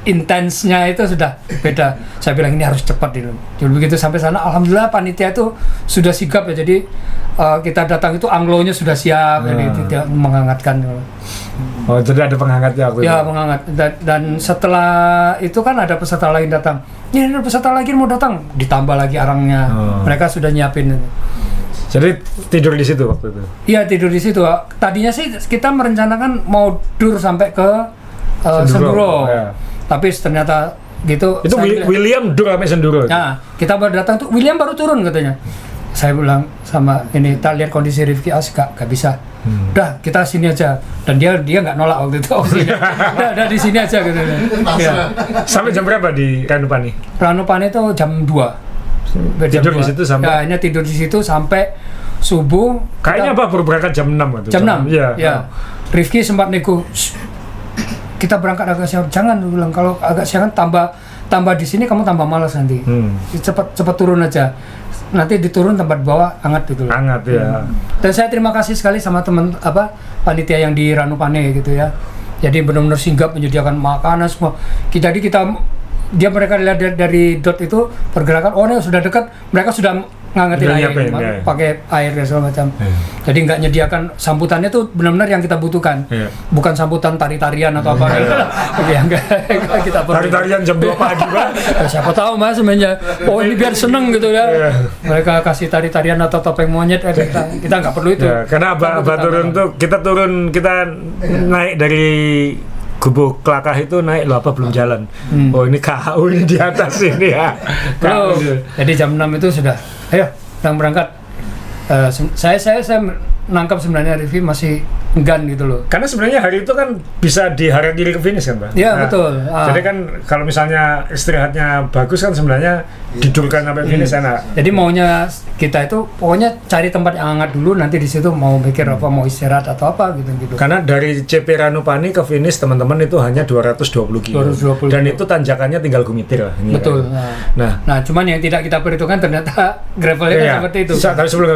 intensnya itu sudah beda. Saya bilang ini harus cepat gitu. Jadi begitu sampai sana, alhamdulillah panitia itu sudah sigap ya. Jadi kita datang itu anglonya sudah siap, jadi tidak menghangatkan. Oh, jadi ada penghangatnya waktu Ya itu? menghangat. Dan setelah itu kan ada peserta lain datang. Ini ada peserta lagi mau datang, ditambah lagi arangnya. Mereka sudah nyiapin. Jadi tidur di situ waktu itu? Iya tidur di situ. Tadinya sih kita merencanakan mau dur sampai ke Senduro. Ya. Tapi ternyata gitu. Itu William dur sampai Senduro? Nah, kita baru datang tuh William baru turun katanya. Saya bilang sama ini, tak lihat kondisi Rifki gak bisa. Udah kita sini aja. Dan dia nggak nolak waktu itu opsinya. udah di sini aja gitu. Ya. Sampai jam berapa di Ranupani? Ranupani itu jam 2. Tidur di situ sampai? Ya, hanya tidur di situ sampai subuh. Kayaknya apa baru berangkat jam 6 waktu? Jam 6? Iya. Ya. Rifki sempat nego, kita berangkat agak siang. Jangan, lu bilang, kalau agak siang tambah di sini kamu tambah malas nanti. Cepat turun aja. Nanti diturun tempat bawah hangat gitu. Hangat ya. Dan saya terima kasih sekali sama teman panitia yang di Ranupane gitu ya. Jadi benar-benar singgap menyediakan makanan semua. Jadi mereka lihat dari dot itu pergerakan, oh ini sudah dekat, mereka sudah ngangetin Udah air, nyiapin, ya. pakai air dan segala macam. Jadi nggak nyediakan sambutannya tuh benar-benar yang kita butuhkan, bukan sambutan tari-tarian atau apa. Yang kita perlu. Tari-tarian jam 2 pagi Pak. Siapa tahu mas sebenarnya, oh ini biar seneng gitu ya. Mereka kasih tari-tarian atau topeng monyet, kita nggak perlu itu. Ya, karena Abah turun tuh, kita naik dari Gubuk Kelakah itu naik loh apa belum jalan. Oh ini KHU ini di atas ini ya. Belum. Jadi jam 6 itu sudah, ayo sedang berangkat. Saya nangkap sebenarnya Rivi masih enggan gitu loh. Karena sebenarnya hari itu kan bisa diharap diri ke finish kan Pak? Iya betul. Jadi kan kalau misalnya istirahatnya bagus kan sebenarnya didurkan sampai finish enak. Jadi maunya kita itu pokoknya cari tempat yang hangat dulu, nanti di situ mau mikir apa, mau istirahat atau apa gitu. Karena dari CP Ranupani ke finish teman-teman itu hanya 220 kilo. 220 Dan itu tanjakannya tinggal gumitir lah. Ini betul. Kan. Nah, cuman yang tidak kita perhitungkan ternyata gravelnya kan seperti itu.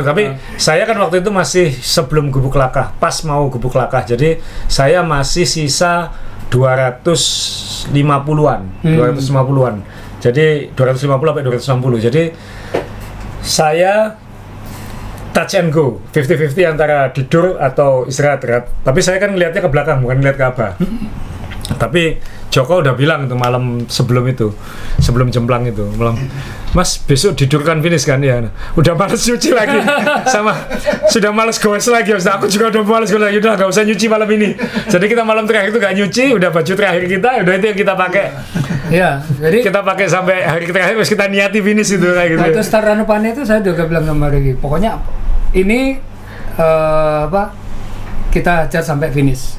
Tapi saya kan waktu itu masih sebelum Gubuk Kelakah, pas mau Gubuk Kelakah. Jadi saya masih sisa 250-an. 250-an. Jadi 250 sampai 260. Jadi saya touch and go, 50-50 antara tidur atau istirahat. Tapi saya kan ngelihatnya ke belakang, bukan ngelihat ke Abah. Tapi Joko udah bilang itu malam sebelum jemplang itu, Mas besok didurkan finish kan ya. Udah males nyuci lagi, sudah males goes lagi. Aku juga udah males goes lagi. Udah nggak usah nyuci malam ini. Jadi kita malam terakhir itu nggak nyuci, udah baju terakhir kita, udah itu yang kita pakai. Iya, jadi kita pakai sampai hari terakhir, terus kita niati finish itu kayak gitu. Nah, itu start Ranupani itu saya juga bilang sama Regi, pokoknya ini kita hajar sampai finish.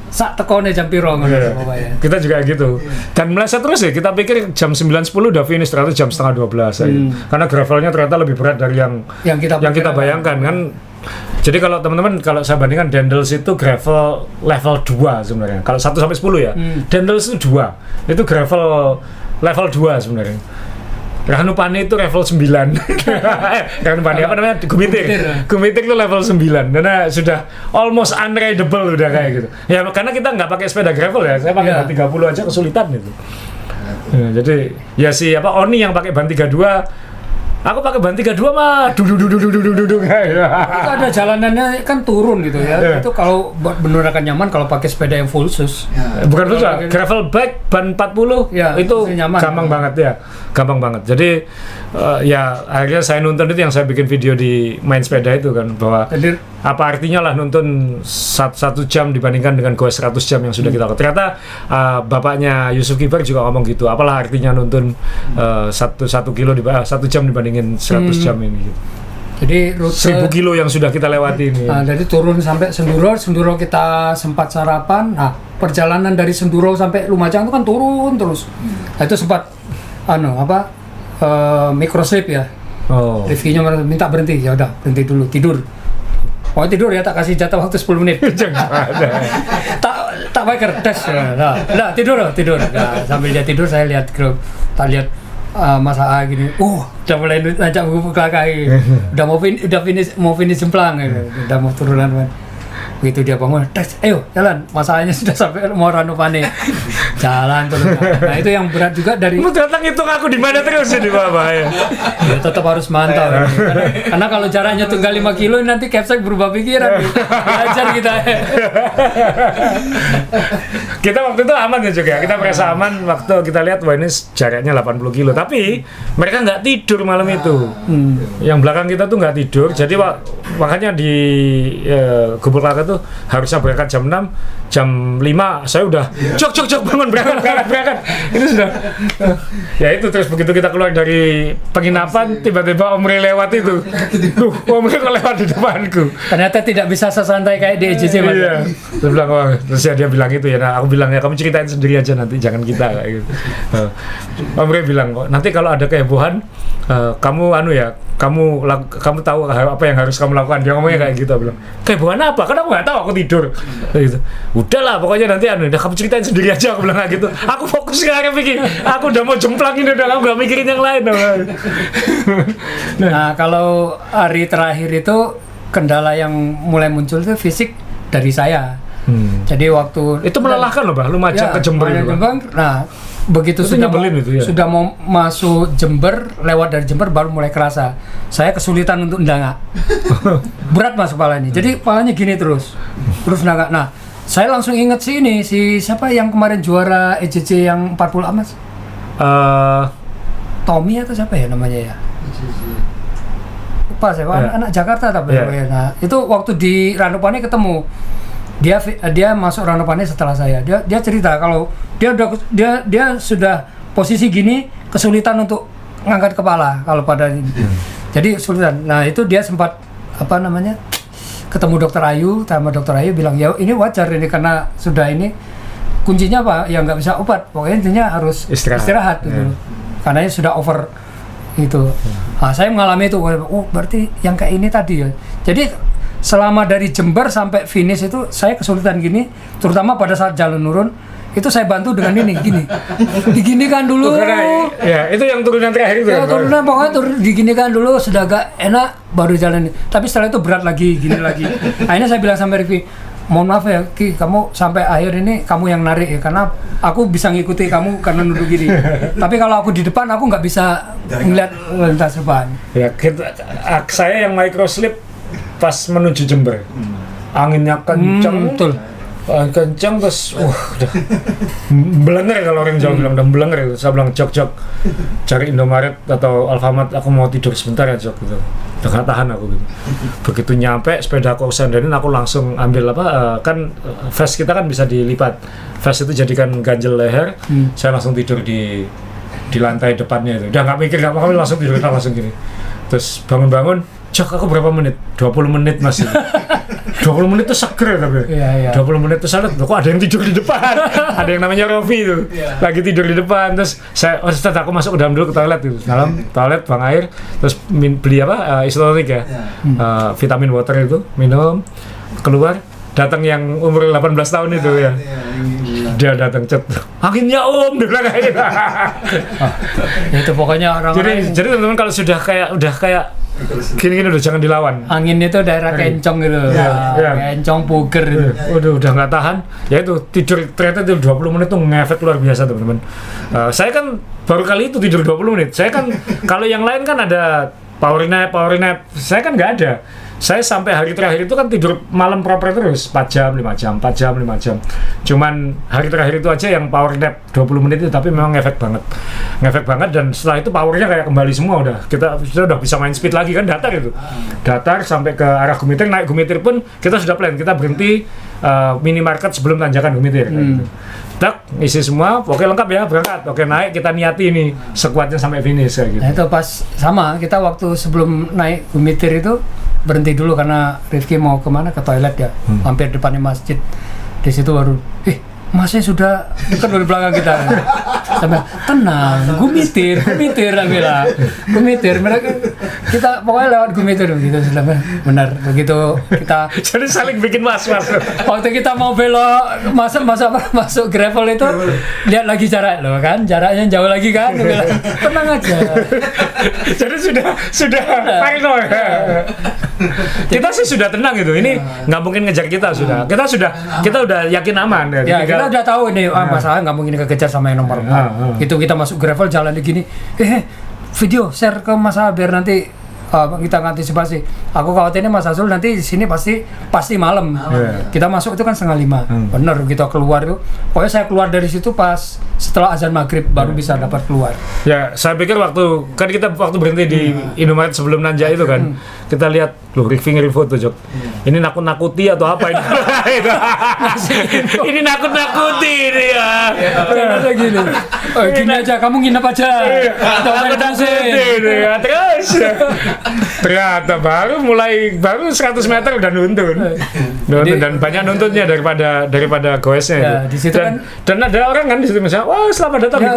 Sak tekone jam piro ngono ya. Kita juga gitu. Dan meleset terus ya, kita pikir jam 9.10 udah finish, ternyata jam setengah 12 ya. Karena gravelnya ternyata lebih berat dari yang kita bayangkan kan. Jadi kalau teman-teman, kalau saya bandingkan Dendels itu gravel level 2 sebenarnya. Kalau 1 sampai 10 ya. Dendels itu 2. Itu gravel level 2 sebenarnya. Ranupani itu level 9. Ranupani apa namanya? Gumitir itu level 9. Karena sudah almost unrideable udah kayak gitu. Ya karena kita nggak pakai sepeda gravel ya. Saya pakai ban 30 aja kesulitan gitu. Ya, jadi ya Oni yang pakai ban 32 Aku pakai ban 32 mah, duduk. Itu ada jalanannya kan turun gitu ya. Iya. Itu kalau buat menggunakan nyaman kalau pakai sepeda yang full sus. Bukan susah, gravel bike ban 40 Ya, itu itu nyaman. gampang banget ya, gampang banget. Jadi ya akhirnya saya nonton itu yang saya bikin video di main sepeda itu kan, bahwa Jadi apa artinya lah nonton 1 jam dibandingkan dengan goes 100 jam yang sudah kita lakukan. Ternyata bapaknya Yusuf Kibar juga ngomong gitu, apalah artinya nonton 1 kilo 1 jam dibandingin 100 jam ini gitu. Jadi rute 1000 kilo yang sudah kita lewati ini. Nah, dari turun sampai Senduro kita sempat sarapan. Nah, perjalanan dari Senduro sampai Lumajang itu kan turun terus. Nah, itu sempat microslip ya. Oh. Reviewnya minta berhenti, ya udah berhenti dulu, tidur. Oh tidur ya, tak kasih jatah waktu 10 menit. Jangan ada. tak pakai kertas. Nah, tidur. Nah, sambil dia tidur saya lihat grup, tak lihat Mas A gini. Udah mulai ngajak buku kaki. Udah finish jemplang gitu. Udah mau turunan kan. Begitu dia bangun, ayo jalan. Masalahnya sudah sampai mau Ranupane. Jalan terus. Nah, itu yang berat juga dari. Kamu datang hitung aku di mana terus ya di bawah ya. Ya, tetap harus mantau. Karena kalau jaraknya tunggal 5 kilo nanti Capsek berubah pikiran. Belajar kita. Kita waktu itu aman ya juga. Kita merasa aman waktu kita lihat wah ini jaraknya 80 kilo. Tapi mereka nggak tidur malam itu. Yang belakang kita tuh nggak tidur. Jadi makanya di Gubuk Laka tuh harusnya berangkat jam 6, jam 5 saya udah jok bangun berangkat. Itu sudah ya itu terus begitu kita keluar dari penginapan tiba-tiba Om Rey lewat itu. Om Rey kok lewat di depanku. Ternyata tidak bisa sesantai kayak di EJC Mas. Iya. Terus bilang, wah, terus ya dia bilang itu ya. Nah, aku bilang ya kamu ceritain sendiri aja nanti, jangan kita kayak gitu. Om Rey bilang kok nanti kalau ada kehebohan kamu kamu tahu apa yang harus kamu lakukan. Dia ngomongnya kayak gitu, bilang kehebohan apa? Kan aku nggak tahu, aku tidur. Kayak gitu. Udahlah pokoknya nanti udah kamu ceritain sendiri aja, aku bilang kayak gitu. Aku fokus sekarang pikir, aku udah mau jemplangin udah, aku nggak mikirin yang lain. Nah, kalau hari terakhir itu kendala yang mulai muncul itu fisik dari saya. Jadi waktu Itu melelahkan loh, Bah. Lumajang ke Jember itu. Bah. Nah, begitu Itu sudah nyebelin itu, ya? sudah mau masuk Jember, lewat dari Jember baru mulai kerasa. Saya kesulitan untuk ndangak. Berat Mas kepala ini. Jadi kepalanya gini terus ndangak. Nah, saya langsung ingat si siapa yang kemarin juara EJC yang 40 Mas? Tommy atau siapa ya namanya ya? Lupa saya, anak Jakarta tapi nah, itu waktu di Ranupane ketemu. Dia masuk Ranupane setelah saya. Dia cerita kalau dia sudah posisi gini kesulitan untuk ngangkat kepala kalau pada ini. Jadi kesulitan. Nah, itu dia sempat ketemu Dokter Ayu, sama Dokter Ayu bilang, "Ya, ini wajar ini karena sudah ini kuncinya apa? Ya nggak bisa obat. Pokoknya intinya harus istirahat gitu. Karena ini sudah over itu." Nah, saya mengalami itu. Berarti yang kayak ini tadi ya. Jadi selama dari Jember sampai finish itu saya kesulitan gini, terutama pada saat jalan nurun itu saya bantu dengan gini diginikan dulu. Ya itu yang turunan terakhir itu. Ya turunan pokoknya diginikan dulu, sudah agak enak baru jalan. Tapi setelah itu berat lagi, gini lagi. Akhirnya saya bilang sampai Ricky, mohon maaf ya Ki, kamu sampai akhir ini kamu yang narik ya, karena aku bisa ngikuti kamu karena duduk gini. Tapi kalau aku di depan aku nggak bisa ngeliat lintas depan. Ya saya yang microslip pas menuju Jember, anginnya kencang, kencang terus, udah belenger kalau orang Jawa bilang, udah belenger itu. Saya bilang jok cari Indomaret atau Alfamart, aku mau tidur sebentar ya jok gitu. Udah nggak tahan aku gitu. Begitu nyampe sepeda aku sandarin, aku langsung ambil kan vest kita kan bisa dilipat, vest itu jadikan ganjel leher. Saya langsung tidur di lantai depannya itu. Udah nggak mikir nggak apa-apa, langsung tidur langsung gini. Terus bangun-bangun, Jok, aku berapa menit? 20 menit masih. 20 menit tuh seger tapi. Iya. 20 menit tuh saya lihat, kok ada yang tidur di depan. Ada yang namanya Rofi tuh. Lagi tidur di depan. Terus aku masuk ke dalam dulu ke toilet tuh. Dalam toilet, buang air. Terus beli isotonik ya. Vitamin water itu, minum. Keluar, datang yang umur 18 tahun itu ya. Dia datang cet. Anginnya dia bilang kayak gitu. Itu pokoknya orang-orang. Jadi teman-teman kalau sudah kayak gini udah jangan dilawan. Angin itu daerah kencong gitu. Kencong puger gitu. Udah nggak tahan. Ya itu tidur ternyata itu 20 menit tuh ngefek luar biasa teman-teman. Saya kan baru kali itu tidur 20 menit. Saya kan kalau yang lain kan ada power nap. Saya kan nggak ada. Saya sampai hari terakhir itu kan tidur malam proper terus 4 jam, 5 jam. Cuman hari terakhir itu aja yang power nap 20 menit itu, tapi memang ngefek banget dan setelah itu powernya kayak kembali semua udah. Kita udah bisa main speed lagi kan, datar itu. Datar sampai ke arah Gumitir, naik Gumitir pun kita sudah plan, kita berhenti minimarket sebelum tanjakan Gumitir. Gitu. Tak, isi semua, oke lengkap ya, berangkat. Oke naik, kita niati ini sekuatnya sampai finish kayak gitu. Nah itu pas sama, kita waktu sebelum naik Gumitir itu berhenti dulu karena Rifki mau kemana, ke toilet ya, hampir depannya masjid. Di situ baru, masnya sudah dekat dari belakang kita. Sampai tenang, Gumitir, lah bilang. Gumitir, mereka kita pokoknya lewat Gumitir begitu sudah benar. Begitu kita Jadi saling bikin was-was. waktu kita mau belok masuk gravel itu lihat lagi jarak loh kan, jaraknya jauh lagi kan. Dia bilang, tenang aja. Jadi sudah final ya. Kita sih sudah tenang gitu. Ini nggak mungkin ngejar kita sudah. Kita udah yakin aman ya. Ya kita udah tahu ini masalah nggak mungkin kekejar sama yang nomor 4. Itu kita masuk gravel jalan di gini. Video share ke Mas A biar nanti kita ngantisipasi. Aku khawatirnya Mas Azul nanti di sini pasti malam. Kita masuk itu kan 4:30. Bener kita keluar itu. Pokoknya saya keluar dari situ pas setelah azan maghrib baru bisa dapat keluar. Ya, saya pikir waktu berhenti di Indomaret sebelum nanjak itu kan, kita lihat loh Rifki ngirim foto Jok. Ini nakut-nakuti atau apa ini? Ini nakut-nakuti ini ya. Jangan lagi gini. Gini aja, kamu nginep aja. Nakut-nakuti ini ya. Terus ternyata baru 100 meter udah nuntun dan banyak nuntutnya daripada goesnya Ya, itu. di situ Dan ada orang kan di situ misalnya, wah selamat datang di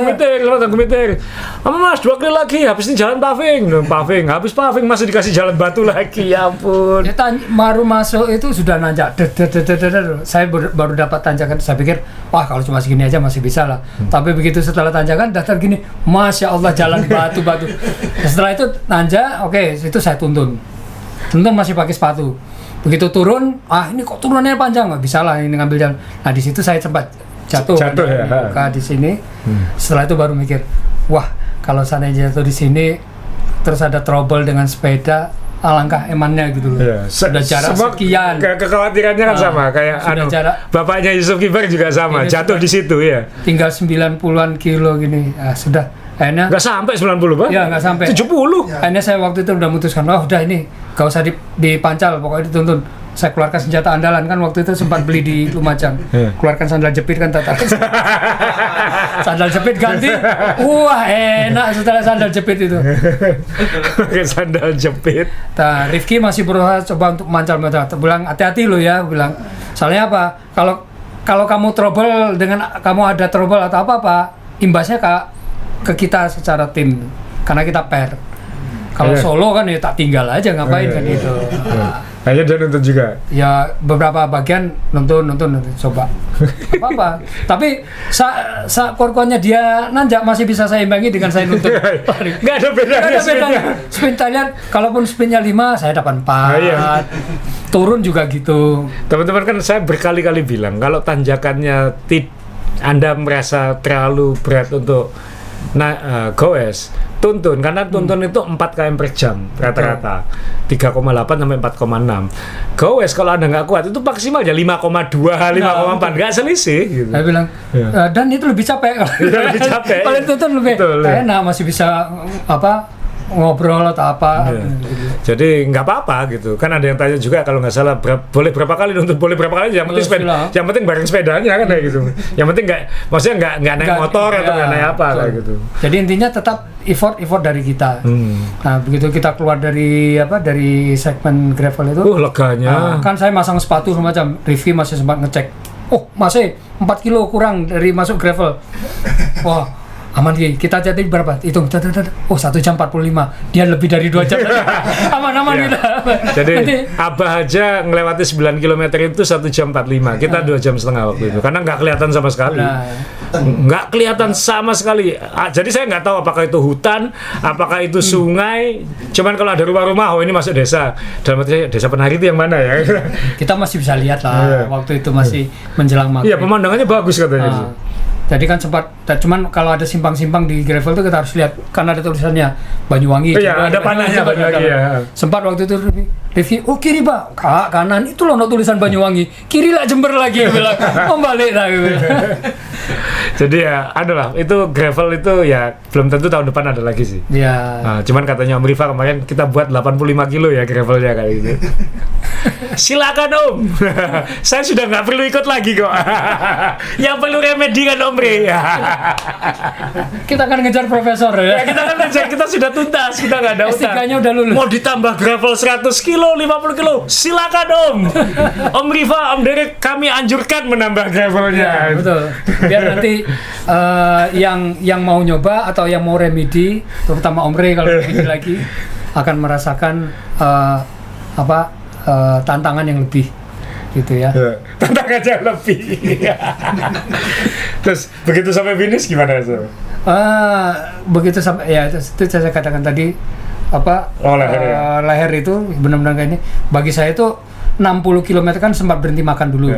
Gumitir. Mas 2 kali lagi, habis ini jalan paving, habis paving masih dikasih jalan batu lagi, ya ampun. Baru masuk itu sudah nanjak. Saya baru dapat tanjakan. Saya pikir, wah kalau cuma segini aja masih bisa lah. Tapi begitu setelah tanjakan datar gini, masya Allah jalan batu-batu. Setelah itu nanjak, oke, itu saya tuntun masih pakai sepatu. Begitu turun, ini kok turunnya panjang, nggak bisa lah ini ngambil jalan. Nah di situ saya sempat jatuh ya. Buka di sini. Setelah itu baru mikir, wah kalau seandainya jatuh di sini terus ada trouble dengan sepeda, alangkah emannya gitu loh. Sudah jarak sekian. Kekhawatirannya kan sama kayak bapaknya Yusuf Kibar juga sama, jatuh di situ ya. Tinggal 90-an kilo gini. Sudah. Akhirnya nggak sampai 90 Pak? Ya nggak sampai 70. Akhirnya saya waktu itu udah memutuskan, udah ini gak usah dipancal, pokoknya dituntun. Saya keluarkan senjata andalan kan waktu itu sempat beli di Lumajang. Keluarkan sandal jepit kan sandal jepit ganti. Wah enak setelah sandal jepit itu. Pakai sandal jepit. Nah, Rifki masih berusaha coba untuk mancal. Bilang hati-hati lo ya, bilang. Soalnya apa? Kalau kamu trouble dengan kamu ada trouble atau apa, imbasnya ke kita secara tim, karena kita pair. Kalau solo kan ya tak tinggal aja ngapain kan itu. Hanya dia nuntut juga. Ya beberapa bagian nonton coba. Apa? Tapi korkonnya dia nanjak masih bisa saya imbangi dengan saya nuntut. Nggak ada bedanya. Spin Thailand, kalaupun spinnya 5 saya dapat 4. Turun juga gitu. Teman-teman kan saya berkali-kali bilang kalau tanjakannya Anda merasa terlalu berat untuk goes, tuntun, karena tuntun itu 4 km per jam rata-rata, 3,8 sampai 4,6. Goes kalau Anda nggak kuat itu maksimal ya 5,2, 5,4, nggak selisih gitu. Saya bilang, dan itu lebih capek. Lebih capek. Kalau tuntun lebih enak, masih bisa ngobrol atau apa. Jadi nggak apa-apa gitu. Kan ada yang tanya juga kalau nggak salah boleh berapa kali nuntut, boleh berapa kali, yang penting bareng sepedanya kan kayak gitu. Yang penting maksudnya nggak naik motor atau nggak naik apa kayak gitu. Jadi intinya tetap effort dari kita. Nah begitu kita keluar dari segmen gravel itu, leganya. Kan saya masang sepatu semacam, Rifki masih sempat ngecek. Masih 4 kilo kurang dari masuk gravel. Wah. Aman kita jadi berapa? Hitung. 1 jam 45. Dia lebih dari 2 jam. Aman kita. Jadi Abah aja ngelewati 9 km itu 1 jam 45. Kita 2 jam setengah waktu itu. Karena nggak kelihatan sama sekali. Nggak kelihatan sama sekali. Jadi saya nggak tahu apakah itu hutan, apakah itu sungai. Cuman kalau ada rumah-rumah, ini masuk desa. Dalam artinya desa penari itu yang mana ya? Kita masih bisa lihat lah. Waktu itu masih menjelang maghrib. Iya, pemandangannya bagus katanya. Jadi kan cuman kalau ada simpang-simpang di gravel tuh kita harus lihat, karena ada tulisannya Banyuwangi. Iya, ada panahnya Banyuwangi ya. Sempat waktu itu review, oh kiri Pak, kanan itu loh tulisan Banyuwangi, kiri lah Jember lagi, bilang, oh balik lah. Jadi ya, adalah itu gravel itu ya belum tentu tahun depan ada lagi sih. Ya. Nah, cuman katanya Om Rifa kemarin kita buat 85 kilo ya gravelnya kayak gitu. Silakan Om, saya sudah nggak perlu ikut lagi kok. Yang perlu remedi kan Om Ri. Kita akan ngejar profesor ya. Ya, kita kan ngejar, kita sudah tuntas, kita nggak ada utang. S3-nya udah lulus. Mau ditambah gravel 100 kilo, 50 kilo, silakan Om. Om Rifa, Om Derek, kami anjurkan menambah gravelnya. Ya, betul. Biar nanti yang mau nyoba atau yang mau remedi, terutama Om Ray kalau remedi lagi, akan merasakan tantangan yang lebih gitu ya. Tantangannya lebih. Terus begitu sampai finish gimana so? Begitu sampai ya itu saya katakan tadi leher itu benar-benar kayak ini. Bagi saya itu 60 km kan sempat berhenti makan dulu.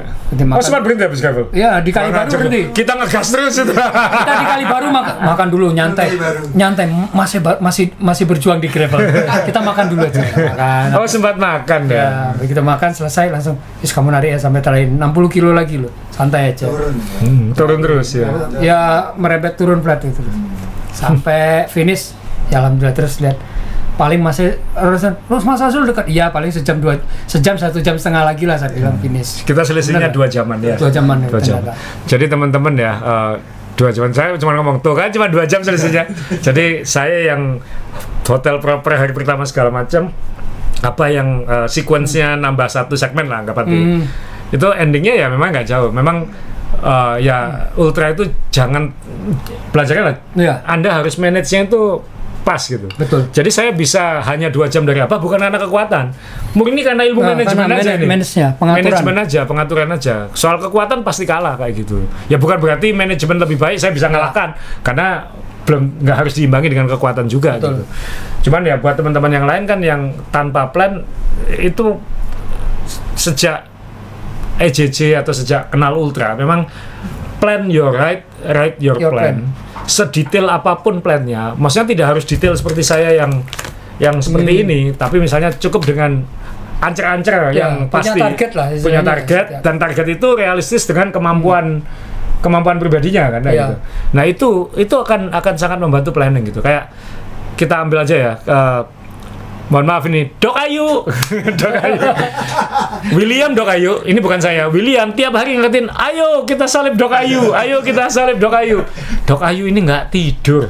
Sempat berhenti habis gravel? Ya, di Kali Baru berhenti. Kita ngegas terus itu. Kita di Kali Baru makan dulu, nyantai, masih berjuang di gravel. Kita makan dulu aja. Makan. Oh, sempat makan ya. Ya, begitu makan selesai langsung, kamu narik ya sampai terakhir 60 kilo lagi loh, santai aja. Turun terus ya. Ya, merembet turun flat itu. Sampai finish, ya alhamdulillah. Terus lihat paling masih terus Mas Azul dekat, iya paling sejam 1,5 jam lagi lah saya bilang finish. Kita selisihnya 2 jaman ya. 2 jaman ya. 2 jam. Jadi teman-teman ya, 2 jaman, saya cuma ngomong tuh kan cuma 2 jam selisihnya. Jadi saya yang hotel proper hari pertama segala macam, apa yang sequence-nya nambah 1 segmen lah anggapan itu endingnya ya memang nggak jauh. Memang ya ultra itu jangan belajarnya lah. Ya. Anda harus manage-nya itu pas gitu. Betul. Jadi saya bisa hanya 2 jam dari apa? Bukan karena kekuatan. Murni karena ilmu manajemen aja nih. Manajemen aja, pengaturan aja. Soal kekuatan pasti kalah kayak gitu. Ya bukan berarti manajemen lebih baik saya bisa ngalahkan, karena nggak harus diimbangi dengan kekuatan juga. Betul. Gitu. Cuman ya buat teman-teman yang lain kan yang tanpa plan itu sejak EJJ atau sejak kenal ultra memang plan your ride your plan. Sedetail apapun plannya, maksudnya tidak harus detail seperti saya yang seperti ini, tapi misalnya cukup dengan ancer-ancer yang pasti punya target dan target itu realistis dengan kemampuan pribadinya kan gitu. Nah itu akan sangat membantu planning gitu. Kayak kita ambil aja ya, mohon maaf ini Dok Ayu William Dok Ayu, ini bukan saya, William tiap hari ngeliatin, ayo kita salib Dok Ayu, ayo kita salib Dok Ayu. Dok Ayu ini nggak tidur,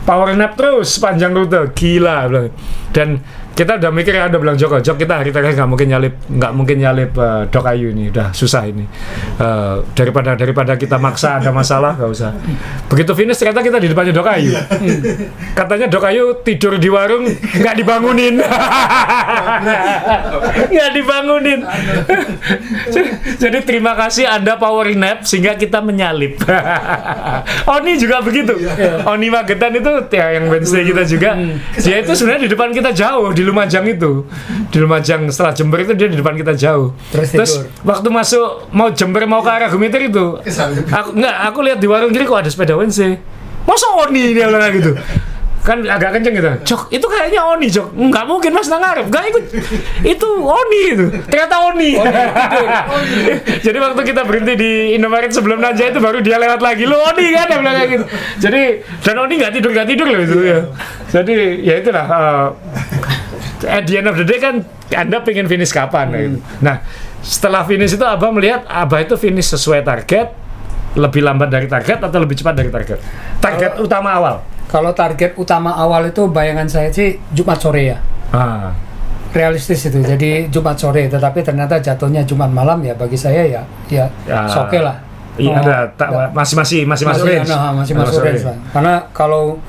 power nap terus panjang rute, gila. Dan kita udah mikir, udah bilang Jok kita hari terakhir nggak mungkin nyalip Dok Ayu ini, udah susah ini. Daripada kita maksa ada masalah, nggak usah. Begitu finish ternyata kita di depannya Dok Ayu. Katanya Dok Ayu tidur di warung nggak dibangunin. Nggak dibangunin. Jadi terima kasih Anda power nap sehingga kita menyalip. Oni juga begitu. Oni Magetan itu ya, yang Wednesday kita juga. Dia itu sebenarnya di depan kita jauh di Lumajang itu. Di Lumajang setelah Jember itu dia di depan kita jauh. Terus waktu masuk mau Jember mau ke arah Gumiter itu, aku lihat di warung kiri kok ada sepeda Wednesday. Masa Oni dia bilang gitu. Kan agak kenceng gitu. Jok, itu kayaknya Oni, Jok. Nggak mungkin Mas ngarep. Nggak ikut. Itu Oni itu. Ternyata Oni. Jadi waktu kita berhenti di Indomaret sebelum Nanja itu baru dia lewat lagi. Lu Oni kan yang bilang kayak gitu. Jadi dan Oni nggak tidur loh itu ya. Jadi ya itulah. At the end of the day kan Anda pengen finish kapan gitu. Nah setelah finish itu Abah melihat Abah itu finish sesuai target, lebih lambat dari target atau lebih cepat dari target? Target utama awal. Kalau target utama awal itu bayangan saya sih Jumat sore ya. Realistis itu. Jadi Jumat sore, tetapi ternyata jatuhnya Jumat malam ya bagi saya ya oke lah. Iya, masih masuk range. Masih masuk range lah. Karena kalau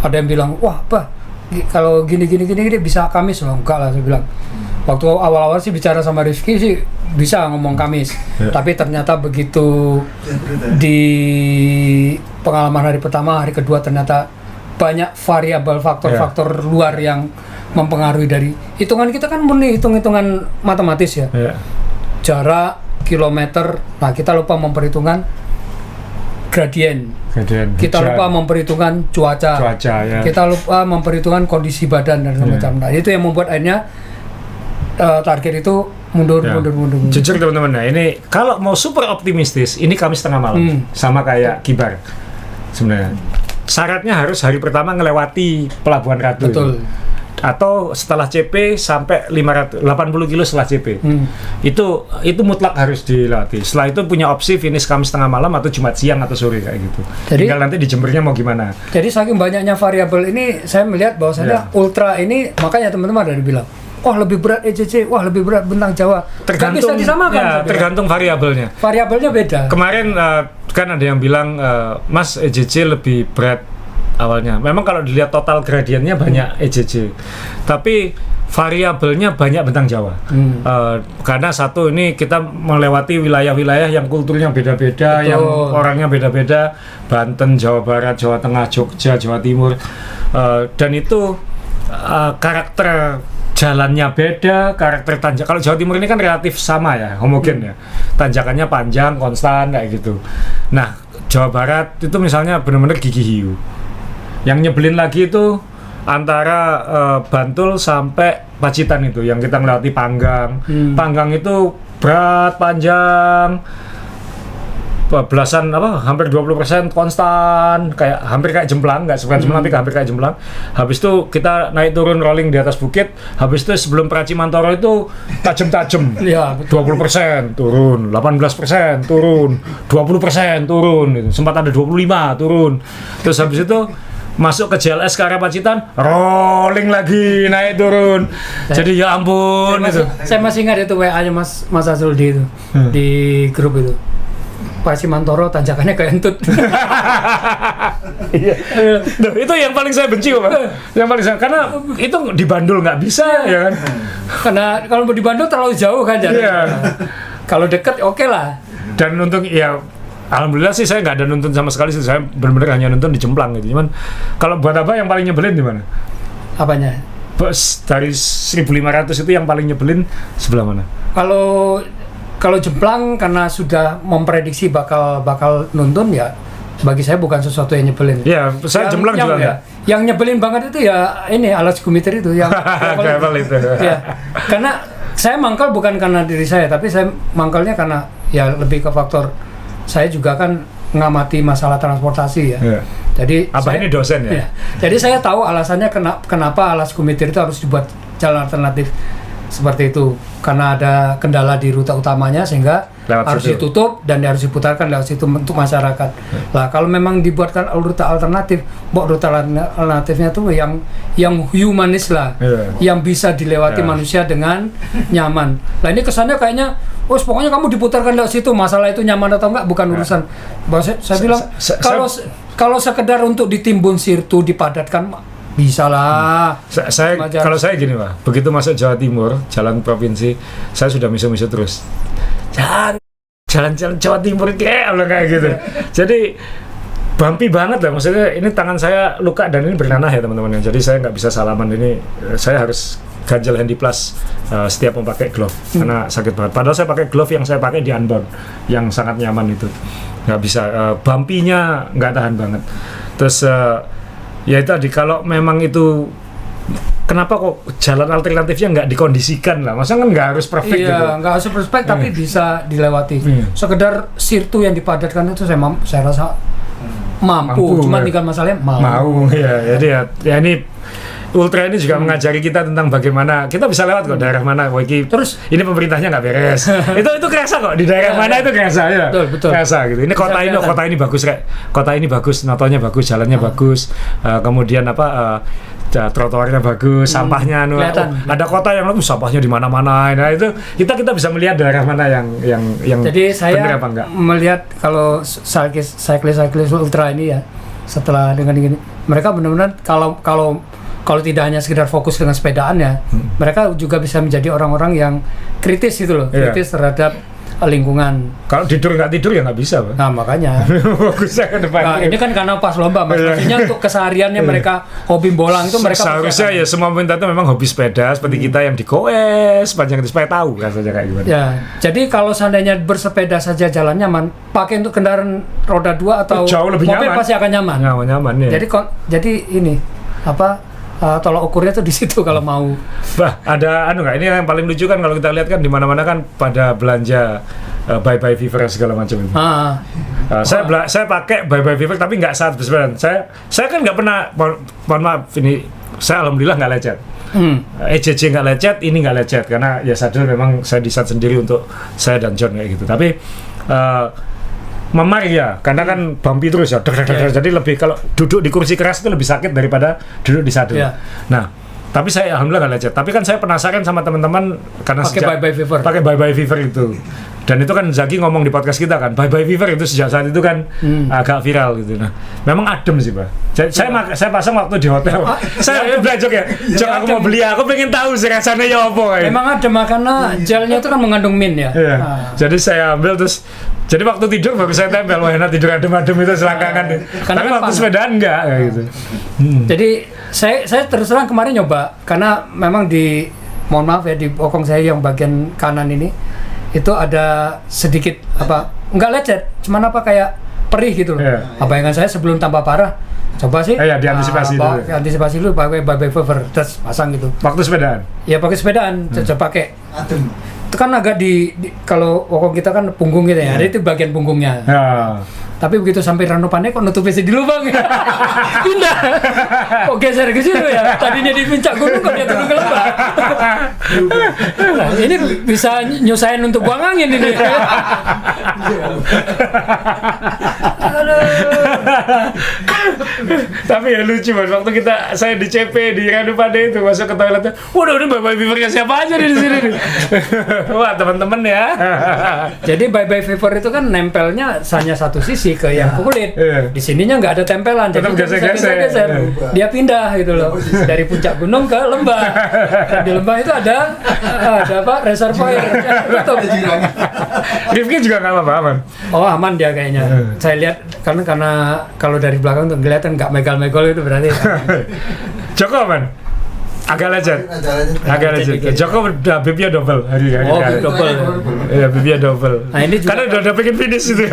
ada yang bilang, wah Pak, kalau gini bisa Kamis loh. Enggak lah, saya bilang. Waktu awal-awal sih bicara sama Rifki sih bisa ngomong Kamis, tapi ternyata begitu di pengalaman hari pertama, hari kedua ternyata banyak variabel faktor-faktor luar yang mempengaruhi dari hitungan kita kan murni hitung-hitungan matematis ya. jarak, kilometer. Nah, kita lupa memperhitungkan gradien. Kita lupa memperhitungkan cuaca ya. Kita lupa memperhitungkan kondisi badan dan semacam. Nah, itu yang membuat akhirnya target itu mundur. Jujur teman-teman, nah ini kalau mau super optimistis, ini Kamis tengah malam, sama kayak Kibar sebenarnya. Syaratnya harus hari pertama ngelewati Pelabuhan Ratu. Betul. Atau setelah CP sampai 80 kilo setelah CP. Itu mutlak harus dilewati. Setelah itu punya opsi finish Kamis tengah malam atau Jumat siang atau sore kayak gitu. Jadi, tinggal nanti di Jembernya mau gimana. Jadi saking banyaknya variabel ini, saya melihat bahwasanya ultra ini, makanya teman-teman ada bilang, wah lebih berat EJC, wah lebih berat Bentang Jawa. Tergantung, bisa disamakan. Ya, tergantung variabelnya. Variabelnya beda. Kemarin kan ada yang bilang, Mas EJC lebih berat awalnya. Memang kalau dilihat total gradiennya banyak EJC, tapi variabelnya banyak Bentang Jawa. Karena satu ini kita melewati wilayah-wilayah yang kulturnya beda-beda, yang orangnya beda-beda, Banten, Jawa Barat, Jawa Tengah, Jogja, Jawa Timur, dan itu karakter jalannya beda, karakter tanjak. Kalau Jawa Timur ini kan relatif sama ya, homogen ya, tanjakannya panjang, konstan kayak gitu. Nah, Jawa Barat itu misalnya benar-benar gigi hiu. Yang nyebelin lagi itu antara Bantul sampai Pacitan itu, yang kita melewati Panggang. Panggang itu berat, panjang, belasan hampir 20% konstan, kayak hampir kayak jemplang, nggak sebuah jemplang tapi hampir kayak jemplang. Habis itu kita naik turun rolling di atas bukit. Habis itu sebelum Praci Mantoro itu tajam-tajam. Ya, 20% turun, 18% turun, 20% turun, gitu. Sempat ada 25 turun. Terus habis itu masuk ke JLS ke arah Pacitan, rolling lagi, naik turun. Jadi ya ampun saya masih ingat itu WA-nya Mas Azuldi itu di grup itu. Praci Mantoro tanjakannya kayak entut. Iya. Itu yang paling saya benci, Pak. Yang paling karena itu di Bandul nggak bisa, ya kan? Karena kalau di Bandul terlalu jauh kan jaraknya. Iya. Kalau deket oke lah. Dan untuk ya alhamdulillah sih saya nggak ada nuntun sama sekali sih, saya benar-benar hanya nuntun di Jemplang gitu. Cuman kalau buat apa yang paling nyebelin di mana? Apanya? Bus dari 1.500 itu yang paling nyebelin sebelah mana? Kalau Jemplang karena sudah memprediksi bakal nuntun ya, bagi saya bukan sesuatu yang nyebelin. Iya, saya Jemplang juga ya. Yang nyebelin banget itu ya ini alas kumiter itu yang gravel itu. Ya, karena saya mangkal bukan karena diri saya, tapi saya mangkalnya karena ya lebih ke faktor saya juga kan ngamati masalah transportasi ya. Jadi ini dosen ya? Jadi saya tahu alasannya kenapa alas kumiter itu harus dibuat jalan alternatif seperti itu, karena ada kendala di rute utamanya sehingga harus ditutup dan harus diputarkan lewat situ untuk masyarakat. Lah kalau memang dibuatkan rute alternatif, rute alternatifnya tuh yang humanis lah, yang bisa dilewati manusia dengan nyaman. Lah ini kesannya kayaknya, pokoknya kamu diputarkan lewat situ, masalah itu nyaman atau enggak bukan urusan. Saya bilang kalau sekedar untuk ditimbun sirtu dipadatkan bisa lah. Kalau saya gini Pak, begitu masuk Jawa Timur, jalan provinsi, saya sudah misu-misu terus. Jalan Jawa Timur kayak gitu. Jadi bumpy banget lah, maksudnya ini tangan saya luka dan ini bernanah ya teman-teman. Jadi saya nggak bisa salaman, ini saya harus ganjel Handy Plus setiap memakai glove karena sakit banget. Padahal saya pakai glove yang saya pakai di Unbound yang sangat nyaman itu, nggak bisa, bumpy-nya nggak tahan banget. Terus ya itu tadi, kalau memang itu kenapa kok jalan alternatifnya nggak dikondisikan lah, masa kan nggak harus perfect gitu. Iya, nggak harus perfect tapi bisa dilewati. Sekedar sirtu yang dipadatkan itu saya rasa mampu. Cuma tinggal masalahnya mau. Ya, jadi ya ini Ultra ini juga mengajari kita tentang bagaimana kita bisa lewat kok daerah mana. Terus ini pemerintahnya nggak beres. itu kerasa kok di daerah mana itu kerasa ya. Betul. Kerasa gitu. Ini kota ini bagus kayak kota ini bagus, notonya bagus, jalannya bagus. Kemudian trotoarnya bagus, sampahnya ada kota yang sampahnya di mana-mana. Nah itu kita bisa melihat daerah mana yang jadi saya benar apa enggak. Melihat kalau cyclist ultra ini ya, setelah dengan ini mereka benar-benar kalau tidak hanya sekedar fokus dengan sepedaannya, mereka juga bisa menjadi orang-orang yang kritis gitu loh, kritis terhadap lingkungan. Kalau tidur nggak tidur ya nggak bisa, Pak. Nah makanya. Fokusnya ke depan. Nah, ini kan karena pas lomba, Mas. Maksudnya untuk kesehariannya mereka hobi bolang itu mereka seharusnya ya semua pemerintah itu memang hobi sepeda seperti kita yang di goes panjang itu supaya tahu kan saja kayak gimana. Ya, jadi kalau seandainya bersepeda saja jalan nyaman, pakai untuk kendaraan roda 2 atau Jauh lebih mobil nyaman. pasti akan nyaman. Nyaman ya. Jadi ini tolak ukurnya tuh di situ kalau mau. Bah, ada nggak ini yang paling lucu kan kalau kita lihat kan di mana-mana kan pada belanja bye-bye fever segala macam itu. Saya pakai bye-bye fever tapi nggak saat bersepeda. Saya kan nggak pernah mohon maaf ini saya alhamdulillah nggak lecet. ECC nggak lecet, ini nggak lecet karena ya sadar memang saya desain sendiri untuk saya dan John kayak gitu. Tapi memar ya, karena kan bumpy terus ya. Jadi lebih kalau duduk di kursi keras itu lebih sakit daripada duduk di saddle. Yeah. Nah, tapi saya alhamdulillah nggak lecet. Tapi kan saya penasaran sama teman-teman karena pakai bye-bye fever itu. Dan itu kan Zaki ngomong di podcast kita kan, bye-bye fever itu sejak saat itu kan agak viral gitu. Nah, memang adem sih, Pak. Saya pasang waktu di hotel. Saya belajar ya. Jok aku mau beli, aku pengen tahu sih rasanya ya apa. Memang adem karena gelnya itu kan mengandung mint ya. Iya. Jadi saya ambil terus. Jadi waktu tidur baru saya tempel, wah enak tidur adem-adem itu selangkangan. Tapi waktu sepedaan enggak kayak gitu. Jadi saya terus terang kemarin nyoba karena memang mohon maaf ya di bokong saya yang bagian kanan ini itu ada sedikit enggak lecet, cuman kayak perih gitu loh. Yeah. Bayangan saya sebelum tambah parah, coba sih. Diantisipasi dulu. Antisipasi dulu pakai bye-bye fever terus pasang gitu. Waktu sepedaan? Ya pakai sepedaan, coba pakai. Itu kan agak kalau bokong kita kan punggung gitu ya, ada itu bagian punggungnya. Ya. Tapi begitu sampai ranupannya kok nutupnya di lubang ya. Pindah. Kok geser ke situ ya? Tadinya di puncak gunung kok dia turun ke lembah. Nah, ini bisa nyusahin untuk buang angin ini. Tapi ya lucu Mas, waktu saya di CP di Ranupane itu masuk ke toiletnya, waduh ini bye-bye fevernya siapa aja di sini nih. Wah teman-teman ya. Jadi bye-bye fever itu kan nempelnya hanya satu sisi ke yang kulit. Di sininya nggak ada tempelan, jadi geser-geser. Dia pindah gitu loh dari puncak gunung ke lembah. Dan di lembah itu ada reservoir. Rifki juga nggak apa-apa aman. Oh aman dia kayaknya. Saya lihat karena kalau dari belakang tuh kelihatan nggak megal-megol itu berarti. Joko aman. Agak lecet. Joko udah bibnya double hari. Bib double. Iya, bibnya double. Nah, ini juga karena udah pengen finish itu.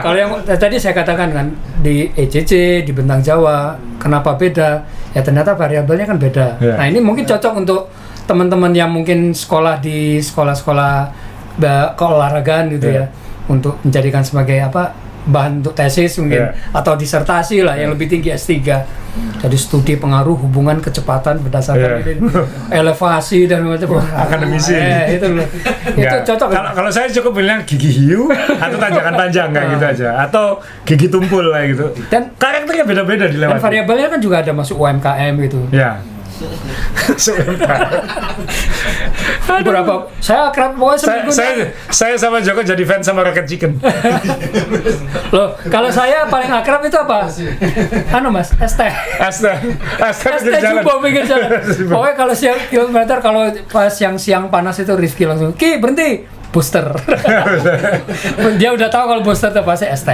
Kalau yang tadi saya katakan kan di ECC, di Bentang Jawa, kenapa beda? Ya ternyata variabelnya kan beda. Yeah. Nah, ini mungkin cocok untuk teman-teman yang mungkin sekolah di sekolah-sekolah keolahragaan gitu ya, untuk menjadikan sebagai bahan untuk tesis mungkin atau disertasi lah yang lebih tinggi S3. Jadi studi pengaruh hubungan kecepatan berdasarkan elevasi dan macam akademisi. Itu cocok. Kalau saya cukup bilang gigi hiu atau tanjakan panjang kayak gitu aja, atau gigi tumpul kayak gitu. Dan karakternya beda-beda dilewati. Dan variabelnya kan juga ada masuk UMKM gitu. Ya. Berapa? Saya akrab pokoknya seminggu. Saya sama Joko jadi fans sama Rocket Chicken. Loh, kalau saya paling akrab itu apa? Mas, ST Jumbo pinggir jalan. Pokoknya kalau siang kilometer, kalau pas siang panas itu Rifki langsung, Ki berhenti, booster. Dia udah tahu kalau booster itu pasti ST.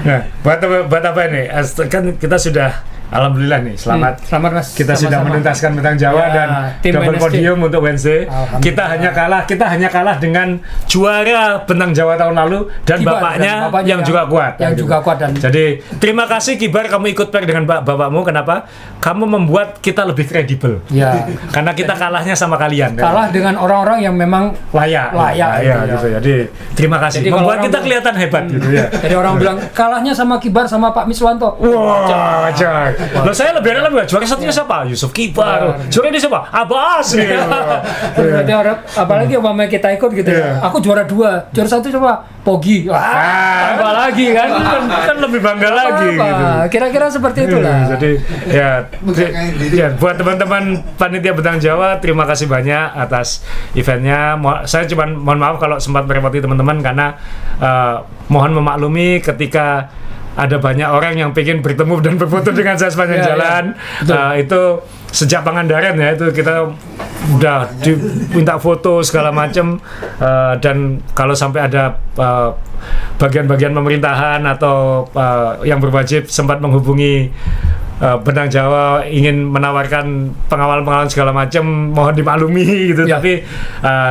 Nah, buat apa ini? Kan kita sudah alhamdulillah nih, selamat Mas. Kita sudah menuntaskan Bentang Jawa dan double podium untuk Wednesday. Kita hanya kalah dengan juara Bentang Jawa tahun lalu dan bapaknya yang juga kuat. Jadi terima kasih Kibar, kamu ikut pair dengan bapakmu. Kenapa? Kamu membuat kita lebih kredibel. Ya. Karena kita kalahnya sama kalian. Kalah dengan orang-orang yang memang layak gitu. Jadi terima kasih. Jadi membuat kita kelihatan hebat gitu ya. Jadi orang bilang kalahnya sama Kibar sama Pak Miswanto. Wah, wajar. Loh saya lebih juara satunya siapa? Yusuf Kibar. Juara ini siapa? Abbas gitu. Berarti apalagi umpama kita ikut gitu ya. Aku juara 2, juara 1 coba Pogi. Tambah lagi kan lebih bangga lagi gitu. Kira-kira seperti itulah. Jadi ya buat teman-teman panitia Bentang Jawa, terima kasih banyak atas eventnya. Saya cuma mohon maaf kalau sempat merepoti teman-teman karena mohon memaklumi ketika ada banyak orang yang pengen bertemu dan berfoto dengan saya sepanjang jalan. Itu sejak Pangandaran ya, itu kita udah diminta foto segala macam, dan kalau sampai ada bagian-bagian pemerintahan atau yang berwajib sempat menghubungi Bentang Jawa ingin menawarkan pengawalan-pengawalan segala macam, mohon dimaklumi gitu. Ya. Tapi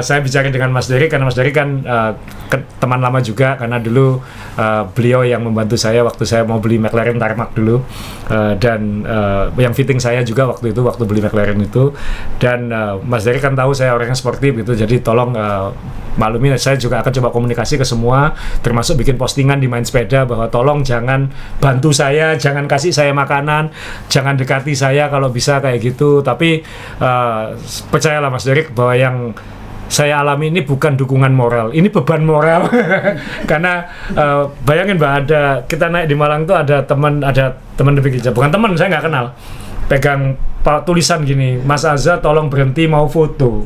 saya bicara dengan Mas Dery karena Mas Dery kan teman lama juga, karena dulu beliau yang membantu saya waktu saya mau beli McLaren Tarmac dulu, dan yang fitting saya juga waktu beli McLaren itu. Dan Mas Dery kan tahu saya orangnya sportif gitu, jadi tolong maklumi, saya juga akan coba komunikasi ke semua, termasuk bikin postingan di Main Sepeda bahwa tolong jangan bantu saya, jangan kasih saya makanan, jangan dekati saya kalau bisa kayak gitu. Tapi percayalah Mas Derek bahwa yang saya alami ini bukan dukungan moral, ini beban moral. Karena bayangin Mbak, kita naik di Malang tuh ada teman demikian, bukan teman, saya nggak kenal, pegang tulisan gini, Mas Azza tolong berhenti mau foto.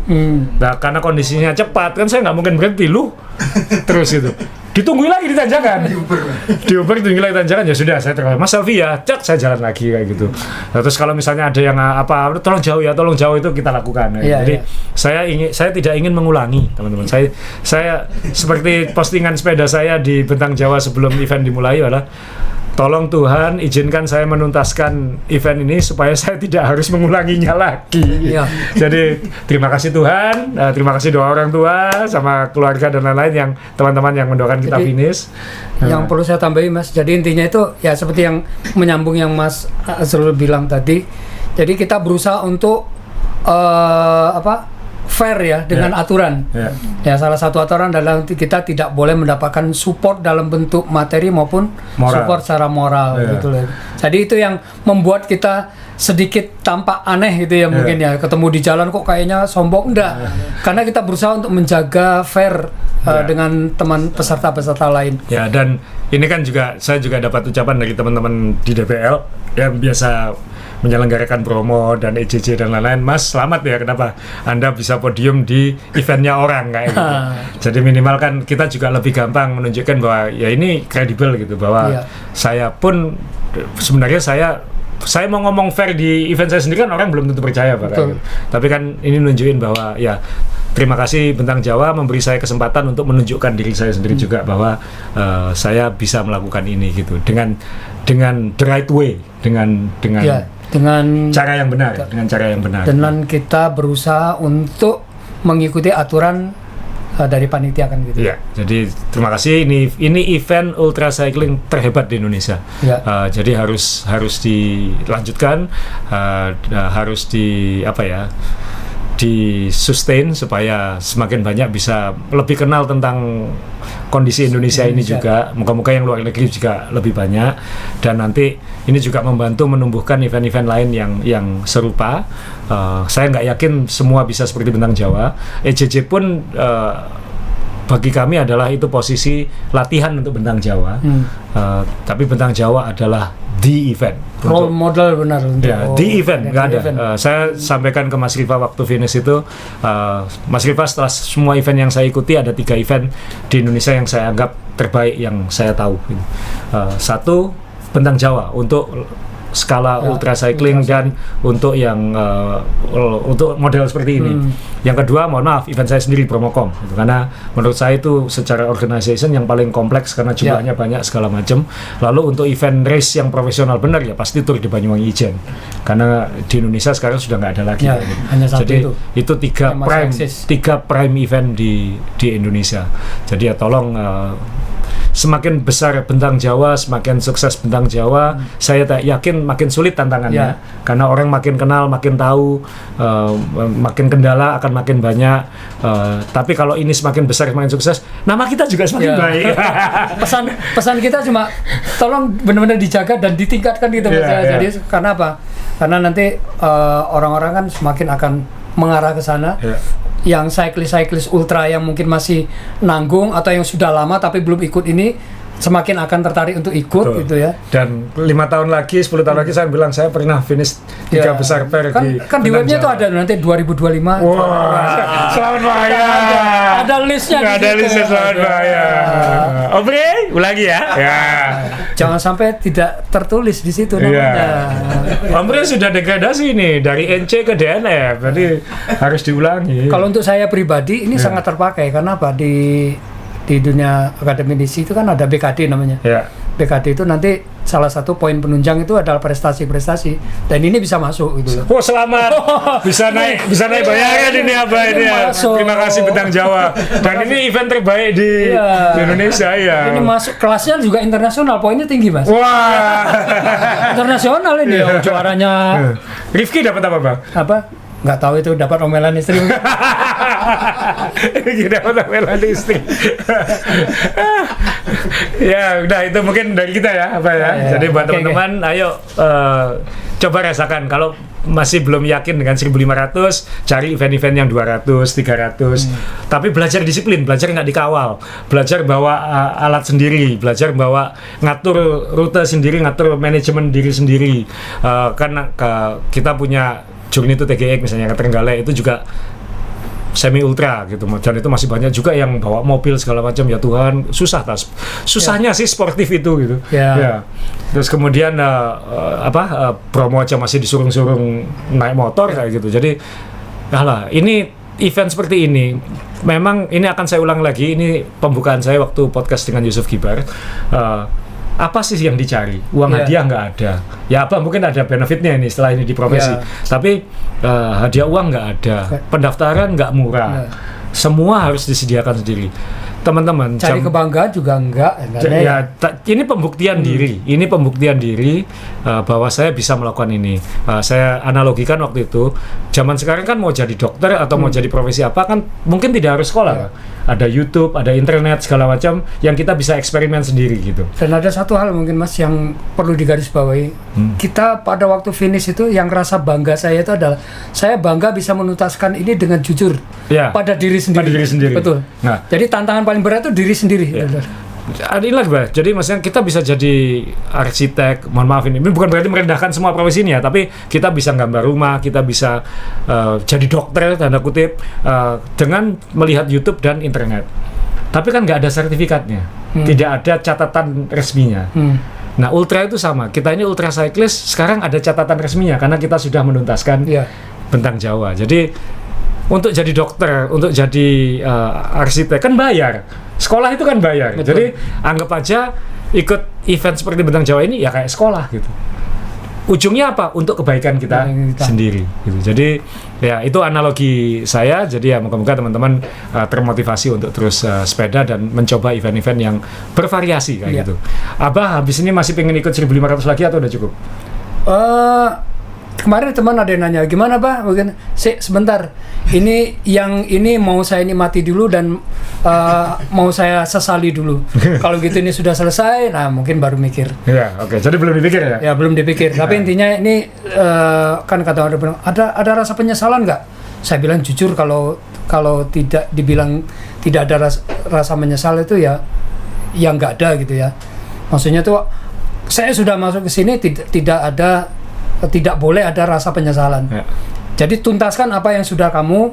Nah karena kondisinya cepat kan saya nggak mungkin berhenti lu terus itu ditungguin lagi di tanjakan, diuber ditungguin lagi di tanjakan, ya sudah saya terus Mas selfie ya, cek saya jalan lagi kayak gitu. Nah, terus kalau misalnya ada yang apa tolong jauh itu kita lakukan. Jadi saya tidak ingin mengulangi teman-teman. Saya seperti postingan sepeda saya di Bentang Jawa sebelum event dimulai adalah, tolong Tuhan izinkan saya menuntaskan event ini supaya saya tidak harus mengulanginya lagi. Ya. Jadi terima kasih Tuhan, terima kasih doa orang tua sama keluarga dan lain-lain yang teman-teman yang mendoakan kita finish. Yang perlu saya tambahin Mas, jadi intinya itu ya seperti yang menyambung yang Mas Azrul bilang tadi. Jadi kita berusaha untuk fair ya dengan aturan. Ya salah satu aturan adalah kita tidak boleh mendapatkan support dalam bentuk materi maupun support secara moral gitu loh. Jadi itu yang membuat kita sedikit tampak aneh gitu ya mungkin ya, ketemu di jalan kok kayaknya sombong, enggak. Karena kita berusaha untuk menjaga fair dengan teman peserta-peserta lain. Ya, dan ini kan juga saya juga dapat ucapan dari teman-teman di DPL yang biasa menyelenggarakan promo dan EJJ dan lain-lain. Mas selamat ya, kenapa Anda bisa podium di eventnya orang kayak gitu. Jadi minimal kan kita juga lebih gampang menunjukkan bahwa ya ini kredibel gitu, bahwa saya pun sebenarnya saya mau ngomong fair di event saya sendiri kan orang belum tentu percaya Pak. Gitu. Tapi kan ini nunjukin bahwa ya terima kasih Bentang Jawa memberi saya kesempatan untuk menunjukkan diri saya sendiri juga bahwa saya bisa melakukan ini gitu dengan the right way, dengan cara yang benar, dengan kita berusaha untuk mengikuti aturan dari panitia kan gitu. Iya, jadi terima kasih, ini event ultra cycling terhebat di Indonesia. Jadi harus dilanjutkan, harus di sustain supaya semakin banyak bisa lebih kenal tentang kondisi Indonesia ini juga. Moga-moga yang luar negeri juga lebih banyak, dan nanti ini juga membantu menumbuhkan event-event lain yang serupa. Saya nggak yakin semua bisa seperti Bentang Jawa. EJJ pun bagi kami adalah itu posisi latihan untuk Bentang Jawa. Tapi Bentang Jawa adalah the event, role model benar untuk the event, nggak ada. Saya sampaikan ke Mas Rifa waktu finish itu, Mas Rifa setelah semua event yang saya ikuti ada 3 event di Indonesia yang saya anggap terbaik yang saya tahu. Satu Bentang Jawa untuk skala ultra cycling dan untuk yang untuk model seperti ini. Yang kedua, mohon maaf, event saya sendiri Promocom gitu, karena menurut saya itu secara organization yang paling kompleks karena jumlahnya banyak segala macam. Lalu untuk event race yang profesional benar ya pasti Tour de Banyuwangi Ijen, karena di Indonesia sekarang sudah nggak ada lagi. Hanya satu. Jadi itu 3 prime event di Indonesia. Jadi ya tolong semakin besar Bentang Jawa, semakin sukses Bentang Jawa, saya yakin makin sulit tantangannya, karena orang makin kenal, makin tahu, makin kendala akan makin banyak. Tapi kalau ini semakin besar, semakin sukses, nama kita juga semakin baik. Pesan kita cuma tolong benar-benar dijaga dan ditingkatkan gitu. Jadi karena apa? Karena nanti orang-orang kan semakin akan mengarah ke sana. Yang cyclist ultra yang mungkin masih nanggung atau yang sudah lama tapi belum ikut ini semakin akan tertarik untuk ikut gitu ya. Dan 5 tahun lagi, 10 tahun lagi saya bilang saya pernah finish 3 besar fair kan di webnya tuh ada nanti 2025. Selamat Raya. Ada listnya. Ada listnya selamat Raya. Oke, ulangi ya. Jangan sampai tidak tertulis di situ Iya. namanya. Om Prio sudah degradasi nih dari NC ke DNF, berarti harus diulangi. Kalau untuk saya pribadi ini sangat terpakai karena apa di dunia akademisi itu kan ada BKD namanya. Ya. BKD itu nanti salah satu poin penunjang itu adalah prestasi-prestasi dan ini bisa masuk gitu. Oh selamat, bisa naik bayaran ini Abah ini ya. Masuk. Terima kasih Bentang Jawa. Dan ini event terbaik di Iya. Indonesia ya. Ini masuk kelasnya juga internasional, poinnya tinggi mas. Wah. Internasional ini juaranya Rifki dapat apa Bang? apa? Nggak tahu itu dapat omelan istri. Rifki dapat omelan istri. Ya udah itu mungkin dari kita ya apa ya. Ya, Jadi buat oke, teman-teman ayo coba rasakan kalau masih belum yakin dengan 1.500 cari event-event yang 200, 300 tapi belajar disiplin, belajar nggak dikawal, belajar bawa alat sendiri, belajar bawa ngatur rute sendiri, ngatur manajemen diri sendiri. Karena kita punya Journey to TGX misalnya ke Trenggalek itu juga semi ultra gitu, dan itu masih banyak juga yang bawa mobil segala macam. Ya Tuhan, susahnya sih sportif itu gitu. Ya. Terus kemudian promo aja masih disuruh-suruh naik motor kayak gitu. Jadi ini event seperti ini memang ini akan saya ulang lagi, ini pembukaan saya waktu podcast dengan Yusuf Gibar. Apa sih yang dicari? Uang hadiah nggak ada. Ya apa mungkin ada benefitnya ini setelah ini di profesi. Tapi hadiah uang nggak ada. Pendaftaran nggak murah. Semua harus disediakan sendiri. Teman-teman Cari kebanggaan juga enggak. ini pembuktian diri. Ini pembuktian diri bahwa saya bisa melakukan ini. Saya analogikan waktu itu, zaman sekarang kan mau jadi dokter atau mau jadi profesi apa kan mungkin tidak harus sekolah. Kan? Ada YouTube, ada internet segala macam yang kita bisa eksperimen sendiri gitu. Dan ada satu hal mungkin Mas yang perlu digarisbawahi. Kita pada waktu finish itu yang rasa bangga saya itu adalah saya bangga bisa menuntaskan ini dengan jujur pada diri sendiri. Pada diri sendiri. Betul. Nah, jadi tantangan paling berat itu diri sendiri. Inilah Bah. Jadi maksudnya kita bisa jadi arsitek, mohon maaf ini bukan berarti merendahkan semua profesi ini ya, tapi kita bisa gambar rumah, kita bisa jadi dokter tanda kutip dengan melihat YouTube dan internet. Tapi kan nggak ada sertifikatnya, tidak ada catatan resminya. Nah ultra itu sama, kita ini ultra cyclist sekarang ada catatan resminya karena kita sudah menuntaskan Bentang Jawa. Jadi untuk jadi dokter, untuk jadi arsitek kan bayar. Sekolah itu kan bayar. Betul. Jadi anggap aja ikut event seperti Bentang Jawa ini ya kayak sekolah gitu. Ujungnya apa? Untuk kebaikan kita sendiri gitu. Jadi ya itu analogi saya. Jadi ya moga-moga teman-teman termotivasi untuk terus sepeda dan mencoba event-event yang bervariasi kayak gitu. Abah habis ini masih pengen ikut 1.500 lagi atau udah cukup? Kemarin teman ada yang nanya, gimana Pak? Mungkin sebentar, ini mau saya nikmati dulu dan mau saya sesali dulu. Kalau gitu ini sudah selesai, nah mungkin baru mikir. Ya, oke. Jadi belum dipikir ya? Ya belum dipikir. Tapi intinya ini kan kata orang bilang, ada rasa penyesalan nggak? Saya bilang jujur kalau tidak dibilang tidak ada rasa menyesal itu ya nggak ada gitu ya. Maksudnya tuh saya sudah masuk ke sini tidak boleh ada rasa penyesalan. Jadi tuntaskan apa yang sudah kamu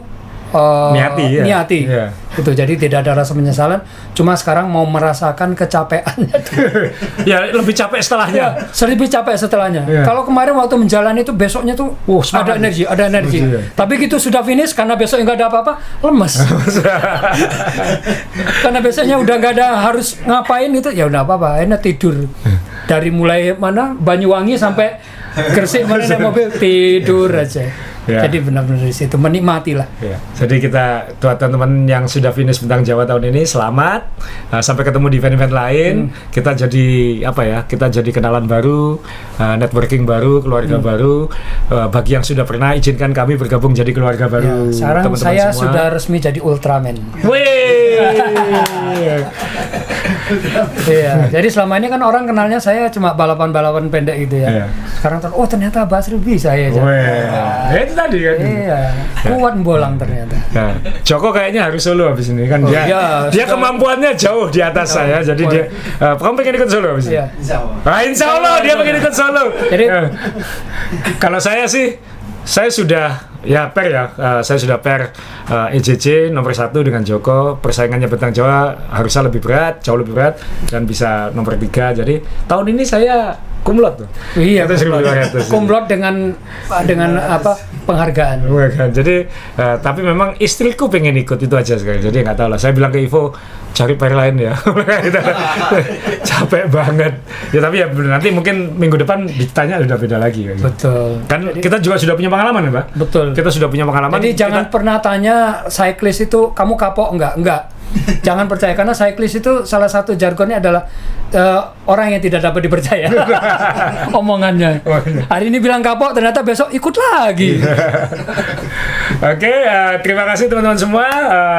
niati. Gitu. Jadi tidak ada rasa penyesalan. Cuma sekarang mau merasakan kecapeannya. Ya lebih capek setelahnya. Lebih capek setelahnya. Kalau kemarin waktu menjalani itu besoknya tuh ada energi. Tapi gitu sudah finish karena besok nggak ada apa-apa, lemes. Karena besoknya udah nggak ada harus ngapain itu, ya udah apa-apa, enak tidur. Dari mulai Banyuwangi sampai Gresik mana naik mobil tidur aja. Jadi benar-benar di situ menikmati lah. Jadi kita buat teman-teman yang sudah finish Bentang Jawa tahun ini selamat. Sampai ketemu di event-event lain. Kita jadi kita jadi kenalan baru, networking baru, keluarga baru. Bagi yang sudah pernah izinkan kami bergabung jadi keluarga baru. Sekarang teman-teman saya semua sudah resmi jadi Ultraman. Jadi selama ini kan orang kenalnya saya cuma balapan-balapan pendek gitu ya. Sekarang ternyata Basri bisa ya. Itu tadi kan. Kuat bolang ternyata. Nah, Joko kayaknya harus solo habis ini kan dia kemampuannya jauh di atas saya. Jadi dia kamu pengen ikut solo habis ini? Insya Allah dia pengen ikut solo. Jadi kalau saya sih saya sudah Ya pair ya, saya sudah pair EJJ nomor 1 dengan Joko. Persaingannya Bentang Jawa harusnya lebih berat, jauh lebih berat, dan bisa nomor 3. Jadi tahun ini saya kumlot tuh. Iya, Itu 1.500. kumlot dengan apa penghargaan. Bukan. Jadi tapi memang istriku pengen ikut itu aja sekarang. Jadi nggak tahu lah. Saya bilang ke Ivo cari pair lain ya. Capek banget. Ya tapi ya nanti mungkin minggu depan ditanya udah beda lagi. Kan. Betul. Kan kita juga sudah punya pengalaman ya, Pak. Betul. Kita sudah punya pengalaman. Jadi jangan pernah tanya cyclist itu kamu kapok enggak. Jangan percaya karena cyclist itu salah satu jargonnya adalah orang yang tidak dapat dipercaya. Omongannya. Hari ini bilang kapok ternyata besok ikut lagi. Oke, terima kasih teman-teman semua.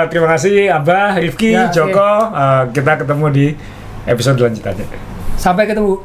Terima kasih Abah, Rifki, Ya, Joko. Kita ketemu di episode selanjutnya. Sampai ketemu.